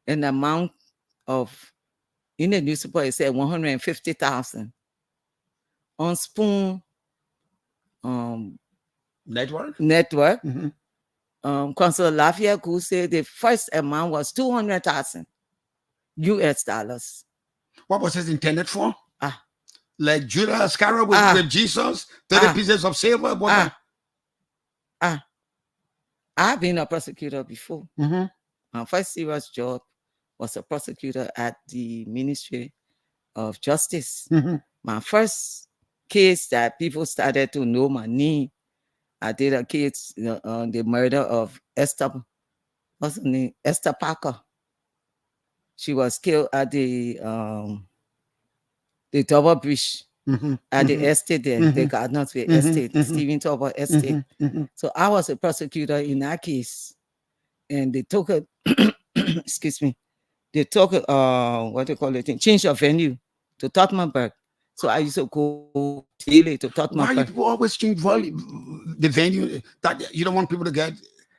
an amount of, in the newspaper it said 150,000 on Spoon network. Councilor Lafayette who said the first amount was 200,000 US dollars. What was it intended for? Like Judas Iscariot with Jesus, 30 pieces of silver. I've been a prosecutor before. My first serious job was a prosecutor at the Ministry of Justice. My first case that people started to know my name, I did a case on the murder of Esther Parker. She was killed at the Double Bridge at the estate there, the Gardnersville estate, Stephen Tauber estate. So I was a prosecutor in that case. And they took it, excuse me, they took it, what do you call it, change of venue to Tottenham. So I used to go daily to Tottenham. Why you always change the venue? That you don't want people to get.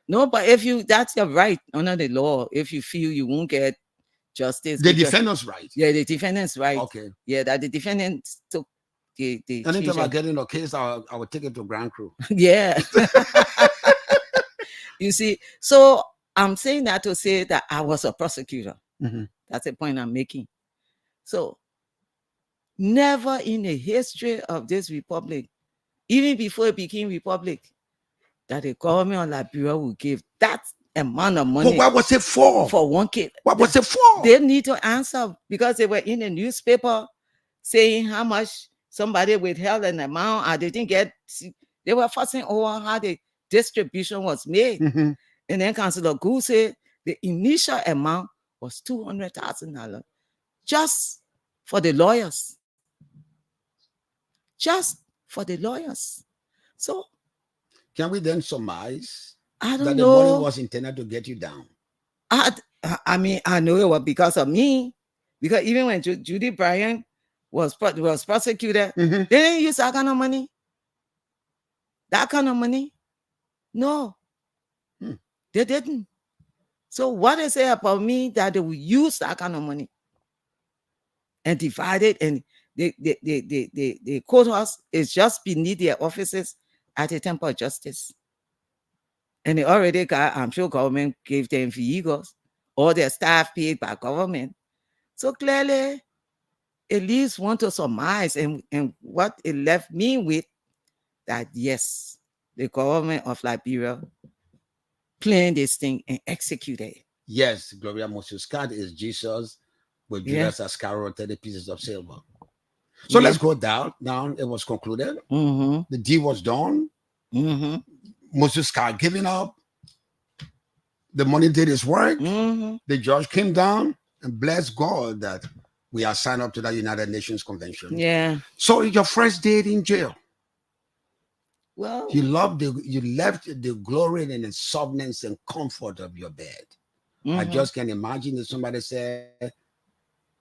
No, but that's your right under the law. If you feel you won't get justice. The defendant's right. Yeah, the defendant's right. Okay. Yeah, that the defendant took the anytime I get in a case, I will take it to Grand Crew. Yeah. You see, so I'm saying that to say that I was a prosecutor. That's the point I'm making. So never in the history of this republic, even before it became republic, that the government of Liberia will give that amount of money. But what was it for? For one kid. What was it for? They need to answer because they were in the newspaper saying how much somebody withheld an amount and they didn't get. They were fussing over how the distribution was made. And then Councilor Gould said the initial amount was $200,000 just for the lawyers. Just for the lawyers. So can we then surmise that the money was intended to get you down? I mean, I know it was because of me. Because even when Judy Bryan was prosecuted, they didn't use that kind of money. That kind of money? No. They didn't. So what they say about me that they will use that kind of money and divide it, and the courthouse is just beneath their offices at the Temple of Justice. And they already got, I'm sure government gave them vehicles, all their staff paid by government. So clearly, at least want to surmise, and what it left me with, that yes, the government of Liberia planned this thing and executed it. Yes, Gloria Musu-Scott is Jesus with Judas Iscariot, 30 pieces of silver. So let's go down. Now it was concluded. The deal was done. Musu-Scott giving up. The money did its work. The judge came down and blessed God that we are signed up to that United Nations Convention. Yeah. So your first day in jail. Well, you left the glory and the softness and comfort of your bed. I Mhm. just can imagine if somebody said,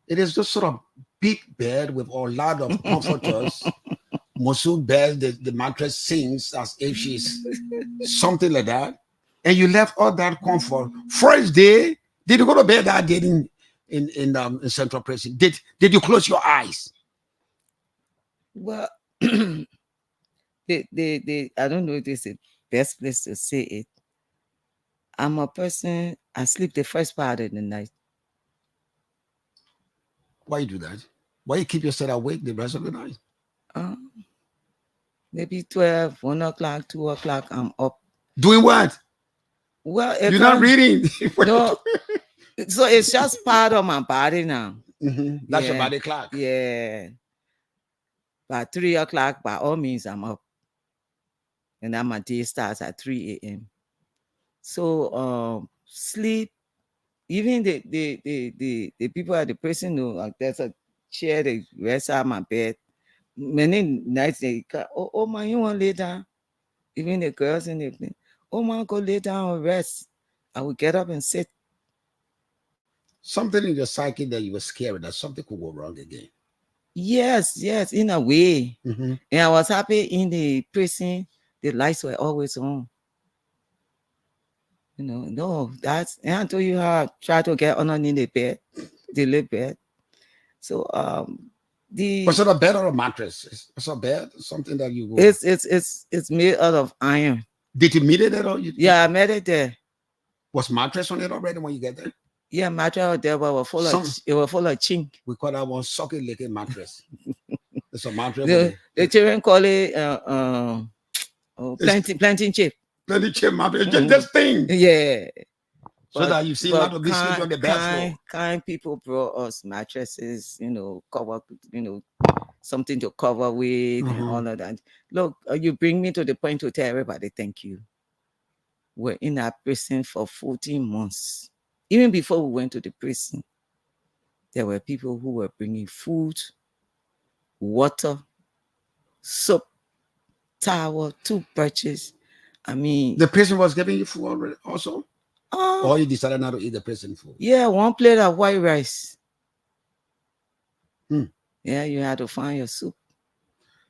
it is just sort of big bed with a lot of comforters. Musu bed, the mattress sings as if she's something like that. And you left all that comfort. First day, did you go to bed that day in Central Prison? Did you close your eyes? Well, I don't know if this is the best place to say it. I'm a person, I sleep the first part of the night. Why you do that? Why you keep yourself awake the rest of the night? Um, Maybe 12, 1 o'clock, 2 o'clock, I'm up. Doing what? Well, You're not reading. No, so it's just part of my body now. That's your Yeah. body clock. Yeah. By 3 o'clock, by all means, I'm up. And then my day starts at 3 a.m. So sleep, even the people at the prison know, like, there's a chair they rest out my bed. Many nights they call, oh man, you want to lay down? Even the girls in the plane, oh man, go lay down and rest. I would get up and sit. Something in your psyche that you were scared that something could go wrong again. Yes, in a way. Mm-hmm. And I was happy in the prison, the lights were always on. You know, no, that's, and I told you how I tried to get underneath the bed, the little bed. So Was it a bed or a mattress? Was it a bed? Something that you go. It's made out of iron. Did you meet it at all? Yeah, I met it there. Was mattress on it already when you get there? Yeah, mattress out there, but it was full of chink. We call that one socket licking mattress. It's a mattress. The children call it planting chip. Planting chip mattress. Just this thing. Yeah. So that you see a lot of these sleep on the bathroom. Kind people brought us mattresses, you know, cover, you know, something to cover with and all of that. Look, you bring me to the point to tell everybody thank you. We're in that prison for 14 months. Even before we went to the prison, there were people who were bringing food, water, soap, towel, toothbrushes. I mean, the prison was giving you food already also? Or you decided not to eat the prison food? Yeah, 1 plate of white rice. Yeah, you had to find your soup.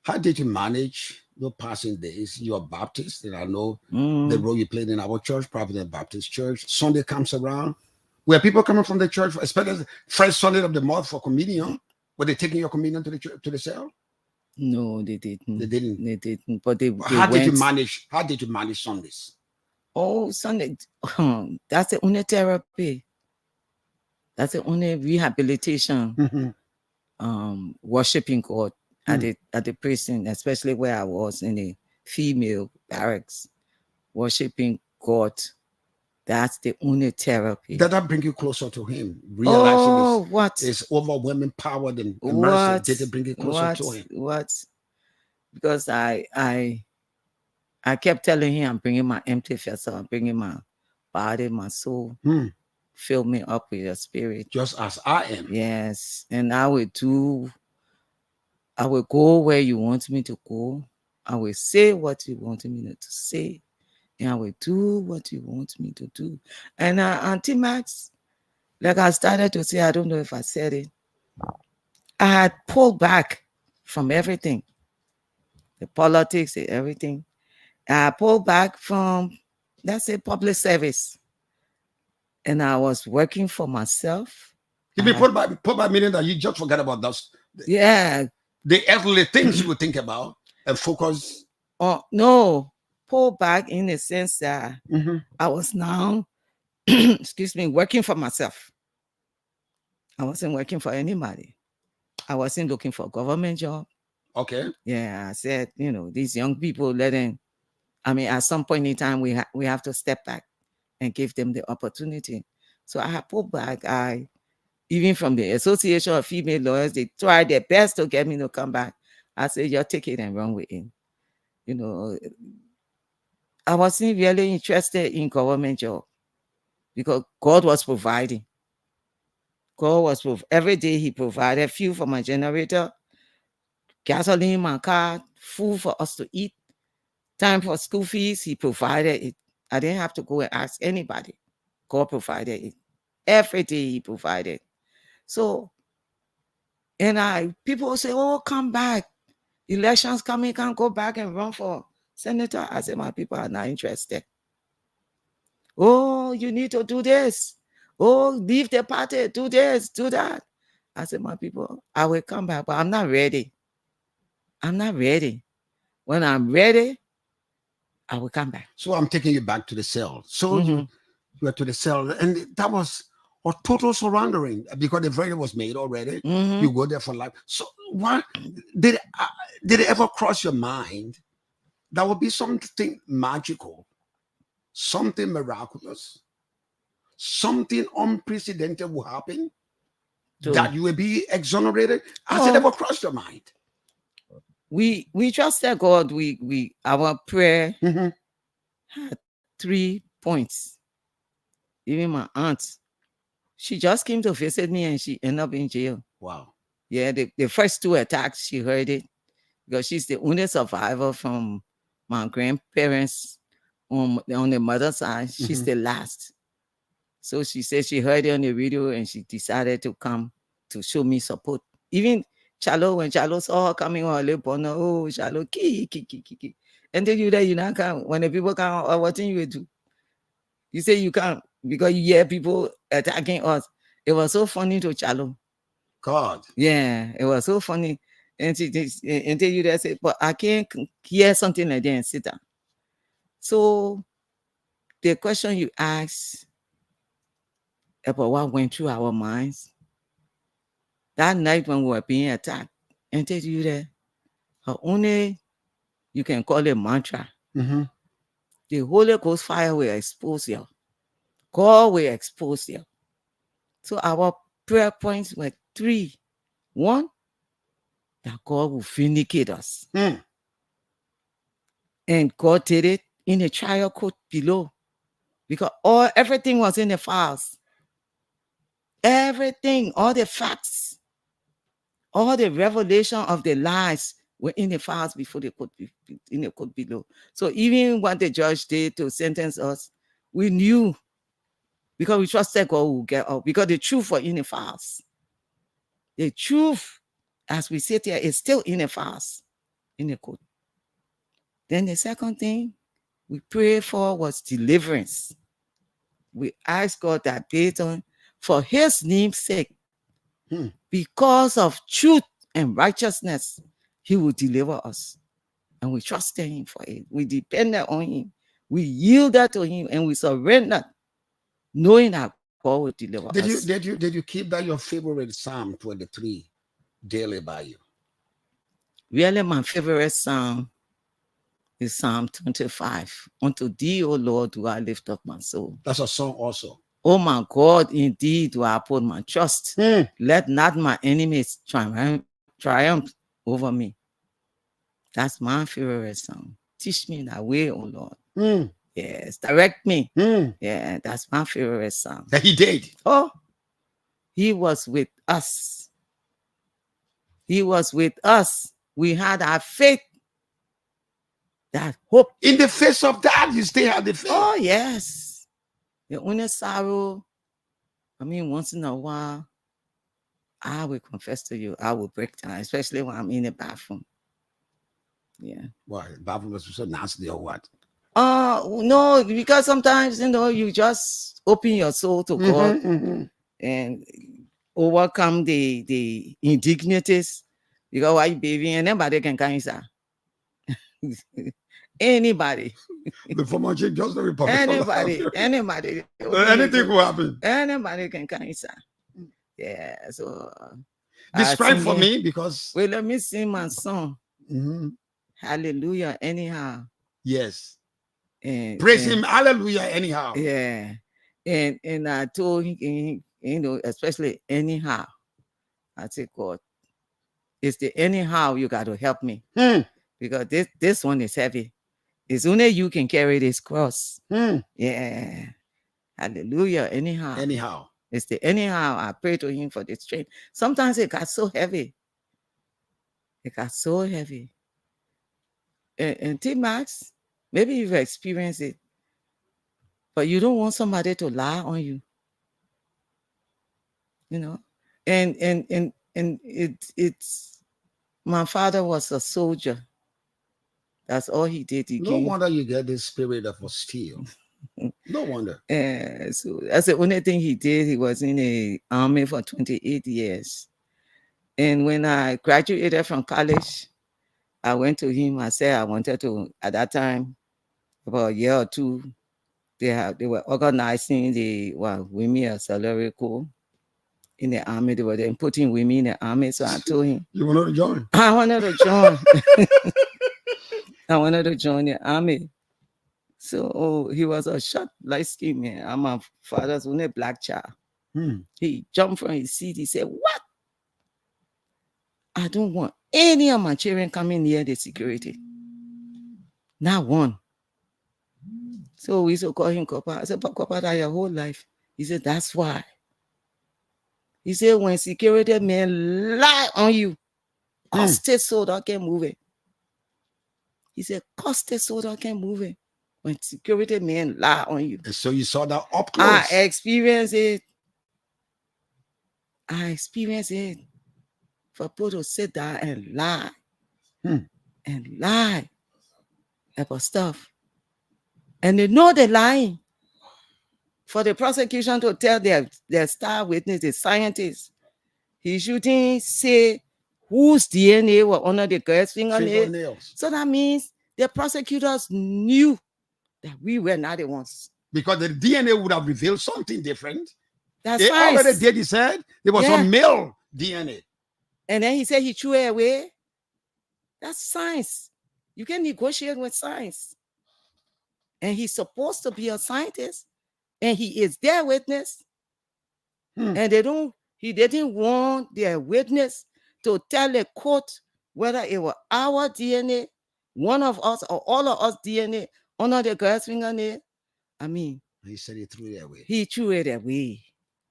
How did you manage your passing days? You're Baptist, and I know the role you played in our church, Providence Baptist Church. Sunday comes around. Were people coming from the church, especially first Sunday of the month for communion? Were they taking your communion to the church, to the cell? No, they didn't. They didn't. They didn't. But they how went. did you manage? How did you manage Sundays? Oh, Sunday. That's the only therapy. That's the only rehabilitation. Worshiping God at the prison, especially where I was in the female barracks, worshiping God. That's the only therapy. Did that bring you closer to Him? Realizing what? His overwhelming power and mercy. Did it bring you closer to Him? What? Because I kept telling Him, I'm bringing my empty vessel. I'm bringing my body, my soul. Fill me up with your spirit. Just as I am. Yes. And I will go where you want me to go. I will say what you want me to say. And I will do what you want me to do. And Auntie Max, like I started to say, I don't know if I said it, I had pulled back from everything. The politics and everything. I pulled back from, let's say, public service. And I was working for myself. You mean put by meaning that you just forget about those? Yeah. The earthly things you would think about and focus. Oh, no. Pull back in the sense that I was now, excuse me, working for myself. I wasn't working for anybody. I wasn't looking for a government job. Okay. Yeah, I said, you know, these young people, at some point in time, we have to step back and give them the opportunity. So I have pulled back. Even from the Association of Female Lawyers, they tried their best to get me to come back. I said, you take it and run with it. You know, I wasn't really interested in government job because God was providing. Every day He provided fuel for my generator, gasoline, my car, food for us to eat, time for school fees. He provided it. I didn't have to go and ask anybody. God provided it. Everything he provided. So, and people say, oh, come back. Elections coming, can't go back and run for senator. I said, my people are not interested. Oh, you need to do this. Oh, leave the party, do this, do that. I said, my people, I will come back, but I'm not ready. I'm not ready. When I'm ready, I will come back. So I'm taking you back to the cell. So Mhm. you were to the cell, and that was a total surrendering because the verdict was made already. Mhm. You go there for life. So why did it ever cross your mind that would be something magical, something miraculous, something unprecedented will happen, So that you will be exonerated? Has it Oh. ever crossed your mind? we trusted God. We our prayer Mhm. had 3 points. Even my aunt, she just came to visit me and she ended up in jail. Wow. Yeah, the first 2 attacks, she heard it because she's the only survivor from my grandparents on the mother's side. She's Mhm. the last. So she said she heard it on the radio and she decided to come to show me support. Even Chalo, when Chalo saw her coming on her lip on her, oh, Chalo, ki. And then you not come. When the people come, oh, what thing you do? You say you can't because you hear people attacking us. It was so funny to Chalo. God. Yeah, it was so funny. And then you say, but I can't hear something like that and sit down. So the question you asked about what went through our minds that night when we were being attacked, and tell you that only you can call it mantra. Mhm. The Holy Ghost fire will expose you. God will expose you. So our prayer points were 3. 1, that God will vindicate us. Mm. And God did it in the trial court below. Because everything was in the files. Everything, all the facts, all the revelation of the lies were in the files before the court, in the court below. So even what the judge did to sentence us, we knew because we trusted God will get out because the truth was in the files. The truth, as we sit here, is still in the files, in the court. Then the second thing we prayed for was deliverance. We asked God that based on, for his name's sake, because of truth and righteousness, he will deliver us. And we trusted him for it. We depended on him. We yielded to him and we surrendered, knowing that God will deliver us. Did you keep that your favorite Psalm 23 daily by you? Really, my favorite psalm is Psalm 25. Unto thee, O Lord, do I lift up my soul. That's a song also. Oh my God, indeed do I put my trust. Let not my enemies triumph over me. That's my favorite song. Teach me that way, oh Lord. Yes, direct me. Yeah, that's my favorite song. That he did. Oh, he was with us. He was with us. We had our faith, that hope. In the face of that, you still have the faith. Oh, yes. The only sorrow, once in a while, I will confess to you, I will break down, especially when I'm in the bathroom. Yeah. Why? Bathroom was so nasty or what? No, because sometimes, you just open your soul to God and overcome the indignities. Because why you baby and nobody can come inside. Anybody. The former chief just the Republican. Anybody. Anything will happen. Anybody can come inside. Yeah, so describe for me because let me sing my song. Hallelujah anyhow. Yes. And praise him, hallelujah anyhow. Yeah. And I told him, especially anyhow. I said, God, it's the anyhow you got to help me. Because this one is heavy. It's only you can carry this cross. Yeah. Hallelujah anyhow. Anyhow. It's the anyhow. I pray to him for the strength. Sometimes it got so heavy. It got so heavy. And T-Max, maybe you've experienced it, but you don't want somebody to lie on you. and it's my father was a soldier. That's all he did. He No gave. wonder you get this spirit of steel. No wonder. So that's the only thing he did. He was in the army for 28 years. And when I graduated from college, I went to him. I said I wanted to, at that time, about a year or two, they were organizing the women auxiliary corps in the army. They were then putting women in the army. So I told him, You wanted to join? I wanted to join. I wanted to join the army. So he was a short, light-skinned man. I'm my father's only black child. He jumped from his seat. He said, "What? I don't want any of my children coming near the security. Not one." So we used to call him Kopa. I said, "But Kopa, that your whole life." He said, "That's why." He said, "When security men lie on you, costed so that can't move it." He said, "Costed so that can't move it. When security men lie on you." And so you saw that up close. I experienced it. For people to sit down and lie about stuff. And they know they're lying. For the prosecution to tell their star witness, the scientists, he shouldn't say whose DNA were under the girl's fingernails. So that means the prosecutors knew that we were not the ones. Because the DNA would have revealed something different. That's They science. already did, he said. There was some male DNA. And then he said he threw it away. That's science. You can negotiate with science. And he's supposed to be a scientist. And he is their witness. And he didn't want their witness to tell the court whether it was our DNA, one of us, or all of us DNA under the girl's fingernail. I mean, he said he threw it away. He threw it away.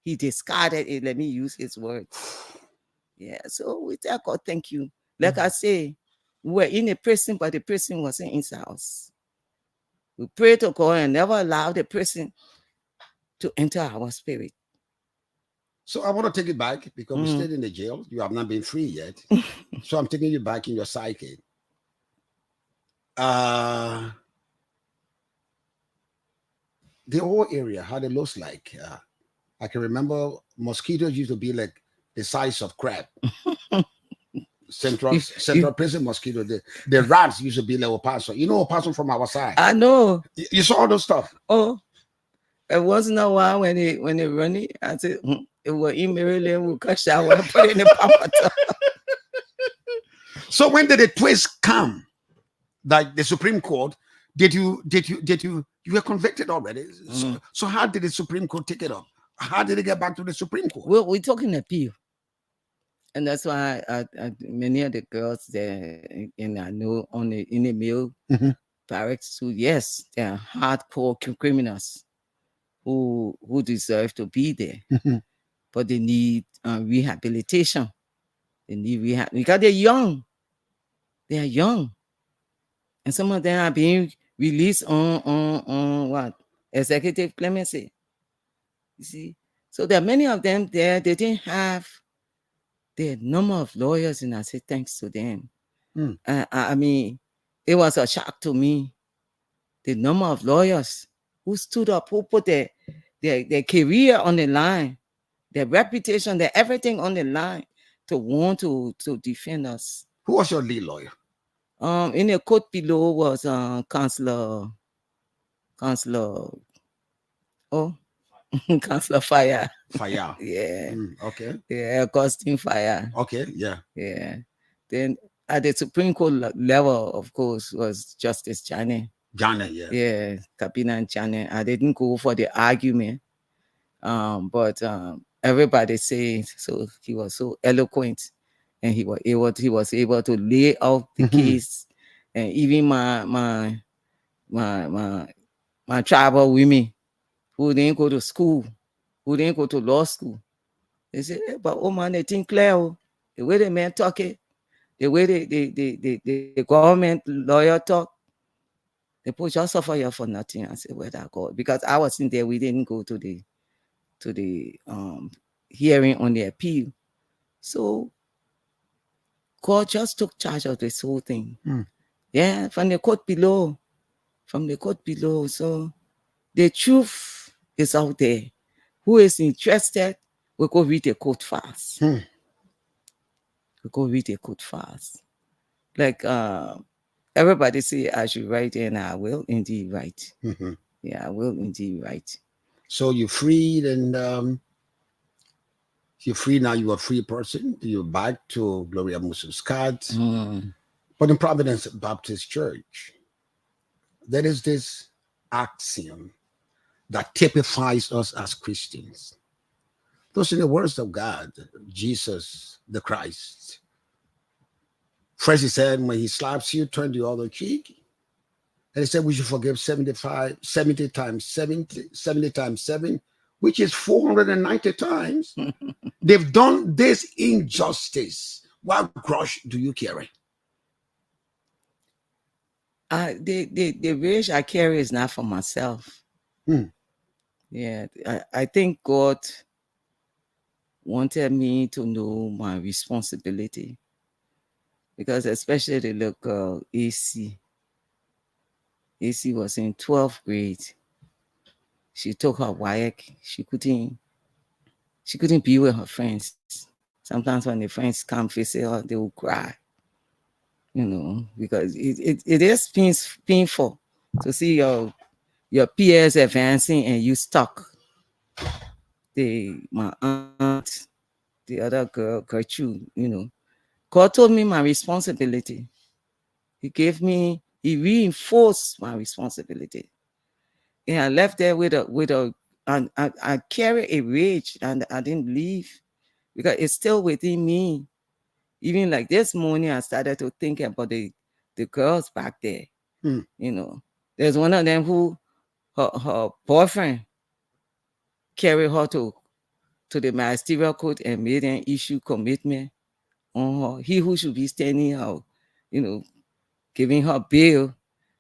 He discarded it. Let me use his words. Yeah, so we tell God, thank you. Like I say, we were in a prison, but the prison wasn't inside us. We pray to God and never allow the prison to enter our spirit. So I want to take it back because we stayed in the jail. You have not been free yet. So I'm taking you back in your psyche. The whole area, how it looks like. I can remember mosquitoes used to be like the size of crab. Central prison mosquito. The rats used to be like opossum. You know opossum from our side. I know. You saw all those stuff. Oh, it wasn't a while when they run it. I said, it was in Maryland. We'll cut shower and put it in the pamper. So when did the twist come? Like the Supreme Court, you were convicted already. So how did the Supreme Court take it up? How did it get back to the Supreme Court? Well, we're talking appeal. And that's why many of the girls there, and I know in the male barracks too, yes, they're hardcore criminals who deserve to be there. But they need rehabilitation. They need rehab because they're young. They are young. And some of them are being released on what? Executive clemency. You see? So there are many of them there, they didn't have the number of lawyers, and I say thanks to them. I mean, it was a shock to me. The number of lawyers who stood up, who put their career on the line, their reputation, their everything on the line to want to defend us. Who was your lead lawyer? In the court below was Cllr. Cllr Fire. Fire. Yeah. Okay. Yeah, Augustine Fire. Okay, yeah. Yeah. Then at the Supreme Court level, of course, was Justice Janet. Janet, yeah. Yeah, Kabina and Janet. I didn't go for the argument. But everybody says so he was so eloquent, and he was able to lay out the case, and even my tribal women who didn't go to school, who didn't go to law school, they say, but oh man, they think clear. The way the men talk it, the way the government lawyer talk, they put just suffer here for nothing. I said, where that go? Because I was in there, we didn't go to the hearing on the appeal. So God just took charge of this whole thing. Yeah, from the court below. So the truth is out there. Who is interested, we go read the code fast. Like everybody say, I should write, and I will indeed write. Yeah, I will indeed write. So you're freed, and you're free now. You're a free person. You're back to Gloria Musu-Scott. But in Providence Baptist Church, there is this axiom that typifies us as Christians. Those are the words of God, Jesus the Christ. First, he said, when he slaps you, turn the other cheek. And he said we should forgive 70 times 7, which is 490 times. They've done this injustice. What grudge do you carry? The rage I carry is not for myself. Yeah, I think God wanted me to know my responsibility, because especially the little girl AC was in 12th grade. She took her WAEC. She couldn't be with her friends. Sometimes when the friends come visit her, they will cry, because it is painful to see your peers advancing and you stuck. My aunt, the other girl, Gertrude, God told me my responsibility. He reinforced my responsibility. And I left there and I carry a rage, and I didn't leave because it's still within me. Even like this morning, I started to think about the girls back there. There's one of them who her boyfriend carried her to the ministerial court and made an issue commitment on her. He who should be standing out, giving her bail,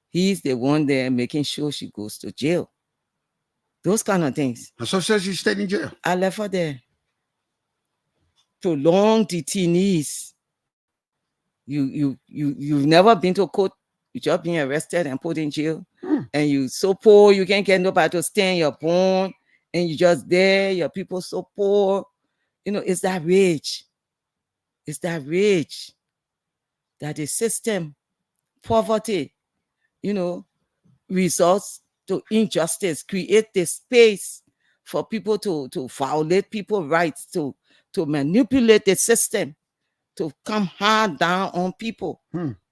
he's the one there making sure she goes to jail. Those kind of things. And so says you stayed in jail. I left her there. Prolonged detainees. You've never been to court. You just been arrested and put in jail. And you so poor, you can't get nobody to stand your bond. And you just there, your people so poor. It's that rage. It's that rage that the system, poverty, results to injustice, create the space for people to violate people's rights, to manipulate the system, to come hard down on people.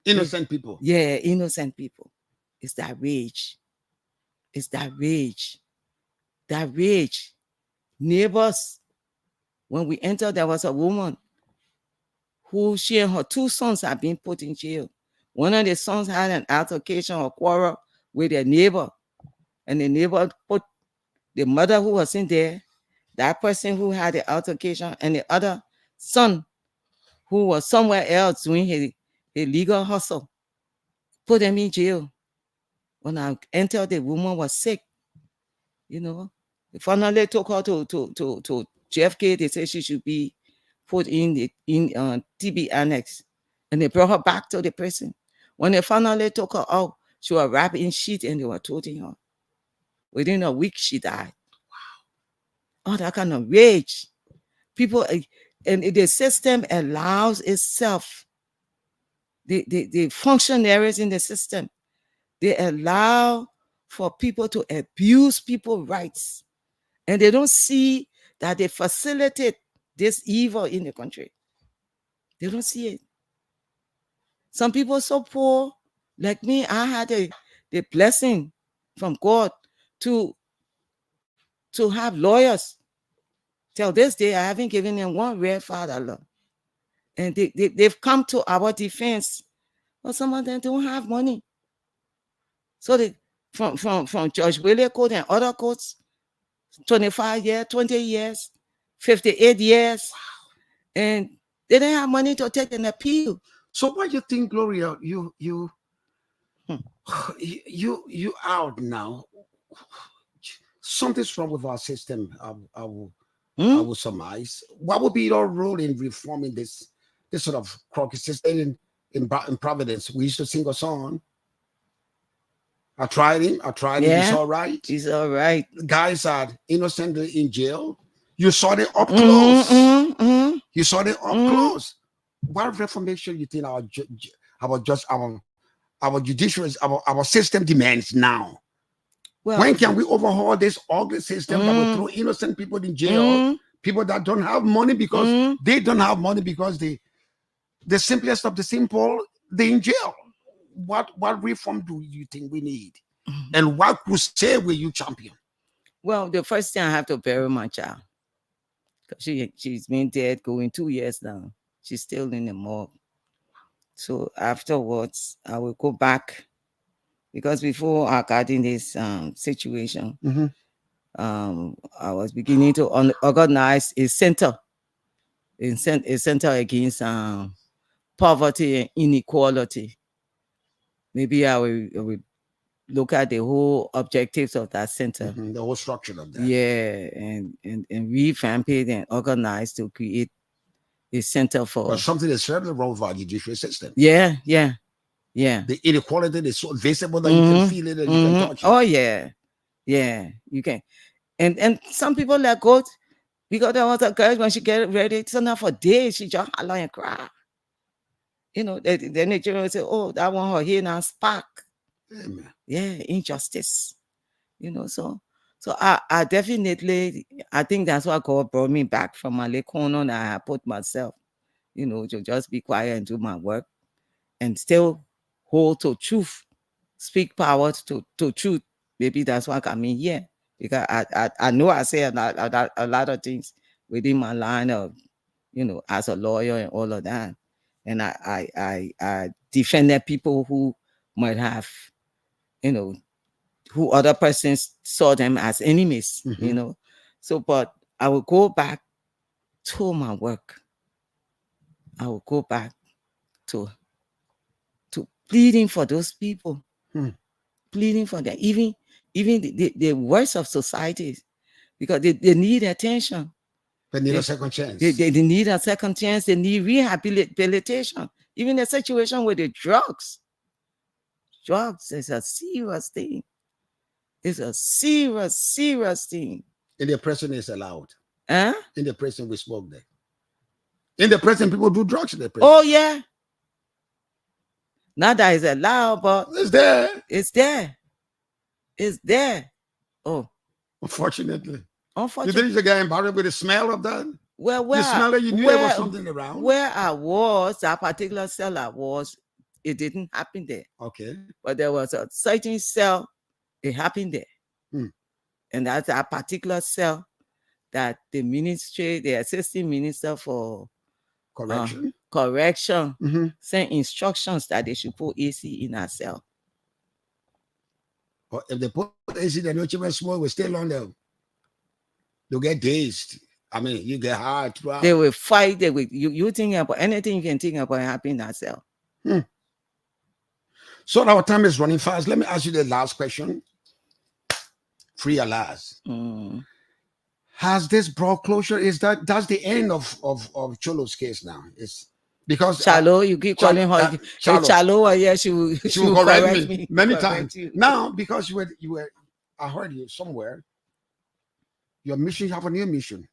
Innocent people. Yeah, innocent people. It's that rage. It's that rage. That rage. Neighbors, when we entered, there was a woman who she and her 2 sons had been put in jail. One of the sons had an altercation or quarrel with their neighbor. And the neighbor put the mother who was in there, that person who had the altercation, and the other son who was somewhere else doing his legal hustle, put them in jail. When I entered, the woman was sick. They finally took her to JFK. They said she should be put in the TB annex. And they brought her back to the prison. When they finally took her out, she was wrapped in sheet and they were toting her. Within a week, she died. Wow. Oh, that kind of rage. People, and the system allows itself, the functionaries in the system, they allow for people to abuse people's rights. And they don't see that they facilitate this evil in the country. They don't see it. Some people so poor, like me, I had the blessing from God to have lawyers. Till this day, I haven't given them one red father law. And they've come to our defense. But some of them don't have money. So from Judge Willie Court and other courts, 25 years, 20 years, 58 years. Wow. And they didn't have money to take an appeal. So why do you think, Gloria, you out now? Something's wrong with our system. I will surmise. What would be your role in reforming this sort of crooked system in Providence? We used to sing a song. I tried him. It's Yeah. all right. It's all right. Guys are innocently in jail. You saw them up close. You saw them up close. What reformation you think our judiciary, our system demands now? Well, When can we overhaul this ugly system that will throw innocent people in jail? People that don't have money because they don't have money because the simplest of the simple, they're in jail. What reform do you think we need? And what crusade will you champion? Well, the first thing I have to bury my child. Because she's been dead going 2 years now. She's still in the morgue. So afterwards, I will go back. Because before I got in this situation, I was beginning to organize a center. A center against poverty and inequality. Maybe I will look at the whole objectives of that center. The whole structure of that. Yeah, and revamp it and organize to create a center for. But something is terribly wrong with our judicial system. Yeah. The inequality is so visible that you can feel it and you can touch it. Oh yeah, you can. And some people let go because there was a girl when she get ready, it's enough for days. She just holler and cry. You know, then the children say, "Oh, that one her here now spark." Amen. Yeah, injustice. You know, so I definitely, I think that's why God brought me back from my late corner and I put myself, you know, to just be quiet and do my work and still hold to truth, speak power to truth. Maybe that's why got me here. Because I know I say a lot of things within my line of, you know, as a lawyer and all of that. And I defended people who might have, you know, who other persons saw them as enemies, you know. So, but I will go back to my work. I will go back to pleading for those people, pleading for them, even the worst of society, because they need attention. They need a second chance. They need a second chance. They need rehabilitation. Even the situation with the drugs is a serious thing. It's a serious thing. In the prison is allowed. Huh? In the prison we smoke there. In the prison people do drugs in the prison. Oh yeah. Not that it's allowed, but it's there. It's there. It's there. Oh. Unfortunately. You think Unfortunately. you get embarrassed with the smell of that? Well, where You smell it, you knew there was something around. Where I was, that particular cell I was, it didn't happen there. Okay. But there was a certain cell, it happened there. And that's a particular cell that the ministry, the assistant minister for correction sent instructions that they should put AC in our cell. But if they put AC, the no children smoke will stay long there. They'll get dazed. I mean, you get high. They will fight. They will. You think about anything you can think about happening in that cell. So our time is running fast. Let me ask you the last question. Free at last. Has this brought closure? That's the end of Cholo's case now? It's because Chalo, you keep calling her Chalo. Yeah, she will correct me many times. Now, because you were, I heard you somewhere. Your mission, you have a new mission.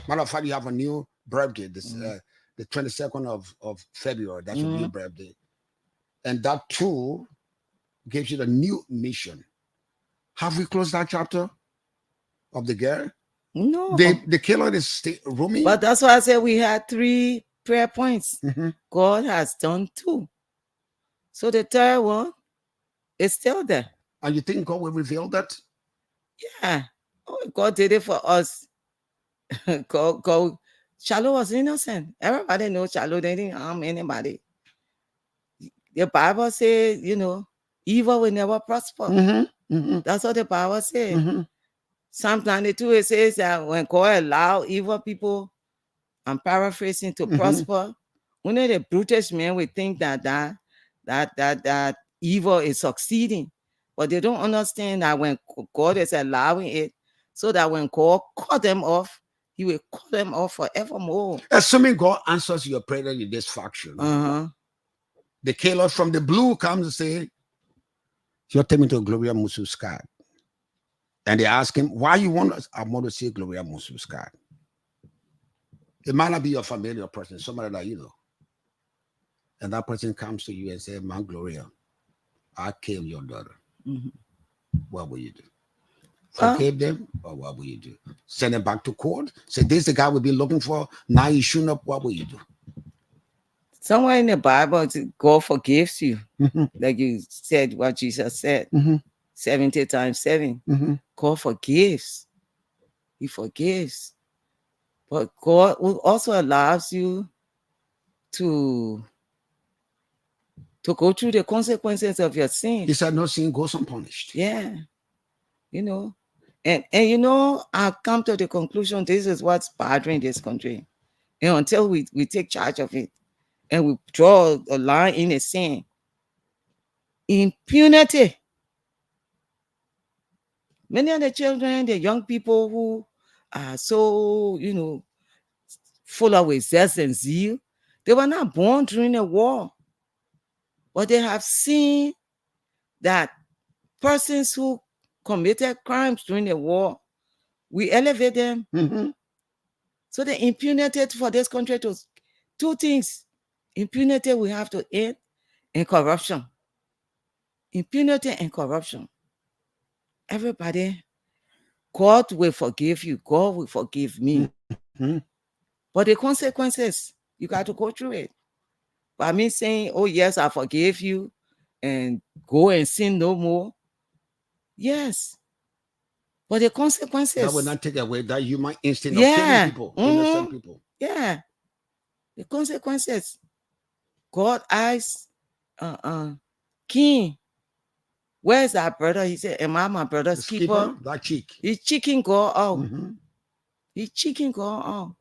Matter of fact, you have a new birthday. This the 22nd of February. That's your new birthday, and that too gives you the new mission. Have we closed that chapter of the girl? No. The killer is roaming. But that's why I said we had 3 prayer points. God has done 2. So the third one is still there. And you think God will reveal that? Yeah. Oh, God did it for us. God. Chalo was innocent. Everybody knows Chalo didn't harm anybody. The Bible says, you know, evil will never prosper. That's what the Bible says. Psalm 92, it says that when God allows evil people, I'm paraphrasing, to prosper, only the brutish men will think that evil is succeeding. But they don't understand that when God is allowing it, so that when God cut them off, He will call them off forevermore. Assuming God answers your prayer in this faction, Uh-huh. the Cllr from the blue comes and say, you're taking to Gloria Musu-Scott. And they ask him, why you want us? I want to see Gloria Musu-Scott. It might not be your familiar person, somebody that you know. And that person comes to you and says, man, Gloria, I killed your daughter. Mhm. What will you do? Well- Forgive them, or what will you do? Send them back to court? Say, this is the guy we've been looking for. Now he's shooting up. What will you do? Somewhere in the Bible, God forgives you. Mhm. Like you said, what Jesus said, Mhm. 70 times 7. Mhm. God forgives. He forgives. But God also allows you to go through the consequences of your sin. He said, no sin goes unpunished. Yeah. You know. And you know, I've come to the conclusion this is what's bothering this country. And until we take charge of it and we draw a line in the sand, impunity. Many of the children, the young people who are so, full of zest and zeal, they were not born during the war. But they have seen that persons who committed crimes during the war, we elevate them. Mhm. So the impunity for this country to two things. Impunity we have to end, and corruption. Impunity and corruption. Everybody, God will forgive you. God will forgive me. Mhm. But the consequences, you got to go through it. By me saying, oh, yes, I forgive you and go and sin no more. Yes. But the consequences. That will not take away that human instinct of Yeah. killing people, innocent Mhm. people. Yeah. The consequences. God asked King, where's that brother? He said, am I my brother's This keeper? that cheek. He's cheeking God out. Mhm. He's cheeking God out.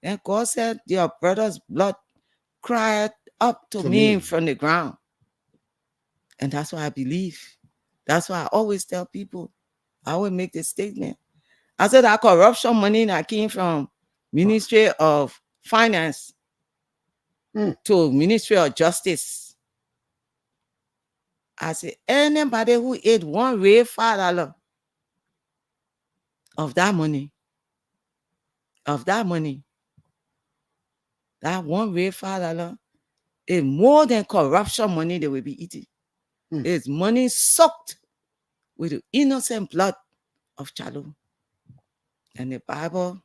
And God said, your brother's blood cried up to me from the ground. And that's what I believe. That's why I always tell people, I will make this statement. I said that corruption money that came from Ministry of Finance to Ministry of Justice. I said, anybody who ate one real $5 of that money, that one real $5 is more than corruption money they will be eating. It's money soaked with the innocent blood of Cllr. And the Bible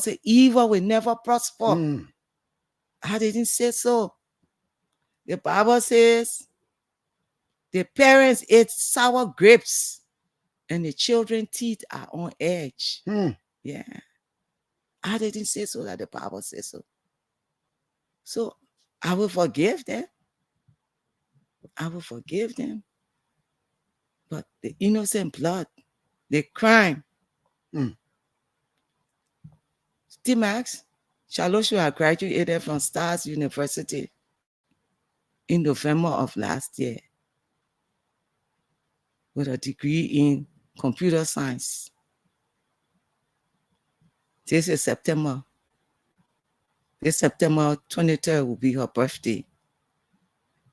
says evil will never prosper. I didn't say so. The Bible says the parents ate sour grapes and the children's teeth are on edge. Yeah. I didn't say so that the Bible says so. So I will forgive them. But the innocent blood, the crime. T-Max, Cllr had graduated from Stars University in November of last year with a degree in computer science. This is September. This September 23rd will be her birthday.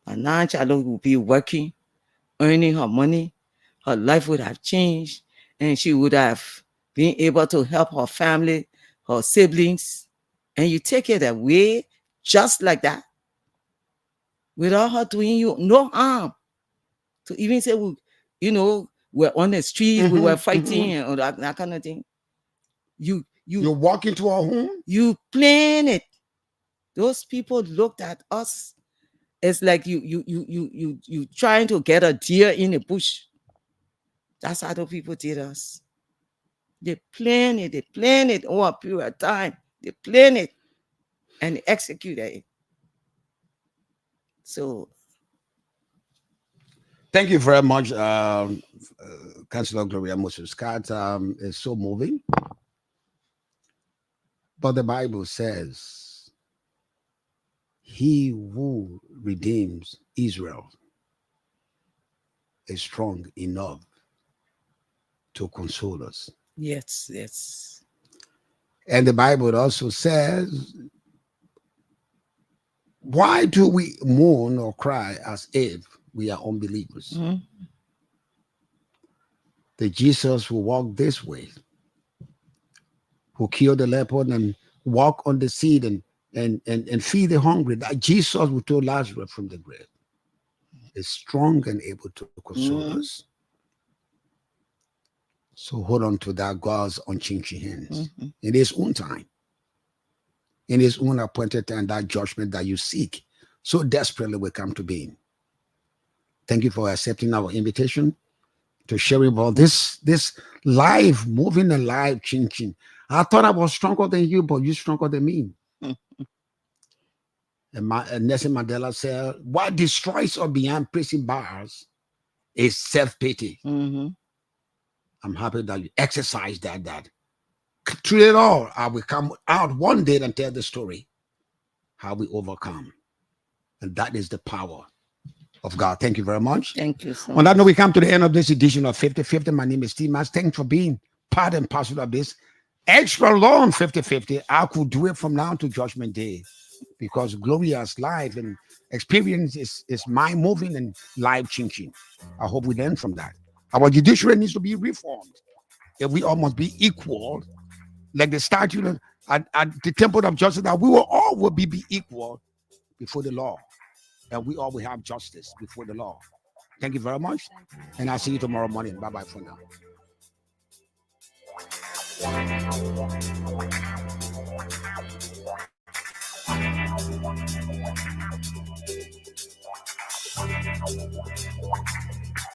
And now Cllr will be working, earning her money. Her life would have changed, and she would have been able to help her family, her siblings. And you take it away just like that, without her doing you no harm. To even say, we're on the street, we were fighting, and that kind of thing. You walk into our home? You plan it. Those people looked at us. It's like you trying to get a deer in the bush. That's how the people did us. They plan it over a period of time. They plan it and execute it. So thank you very much, Councillor Gloria Musu-Scott. It's so moving. But the Bible says, he who redeems Israel is strong enough to console us. Yes. And the Bible also says, why do we mourn or cry as if we are unbelievers? Mhm. The Jesus who walked this way, who killed the leopard and walk on the sea and feed the hungry, that Jesus who told Lazarus from the grave, is strong and able to console Mhm. us. So hold on to that God's unchanging hands. Mhm. In his own time, in his own appointed time, that judgment that you seek so desperately will come to being. Thank you for accepting our invitation to sharing about this life moving and life changing. I thought I was stronger than you, but you're stronger than me. And Nelson Mandela said, what destroys us behind prison bars is self-pity. Mhm. I'm happy that you exercise that through it all, I will come out one day and tell the story how we overcome. And that is the power of God. Thank you very much. Thank you so On that much. note, we come to the end of this edition of 50/50. My name is Steve Mas. Thanks for being part and parcel of this extra long 50/50. I could do it from now to Judgment Day because Gloria's life and experience is mind-moving and life-changing. I hope we learn from that. Our judiciary needs to be reformed. If we all must be equal, like the statute at the temple of justice, that we will be equal before the law. And we all will have justice before the law. Thank you very much. And I'll see you tomorrow morning. Bye-bye for now.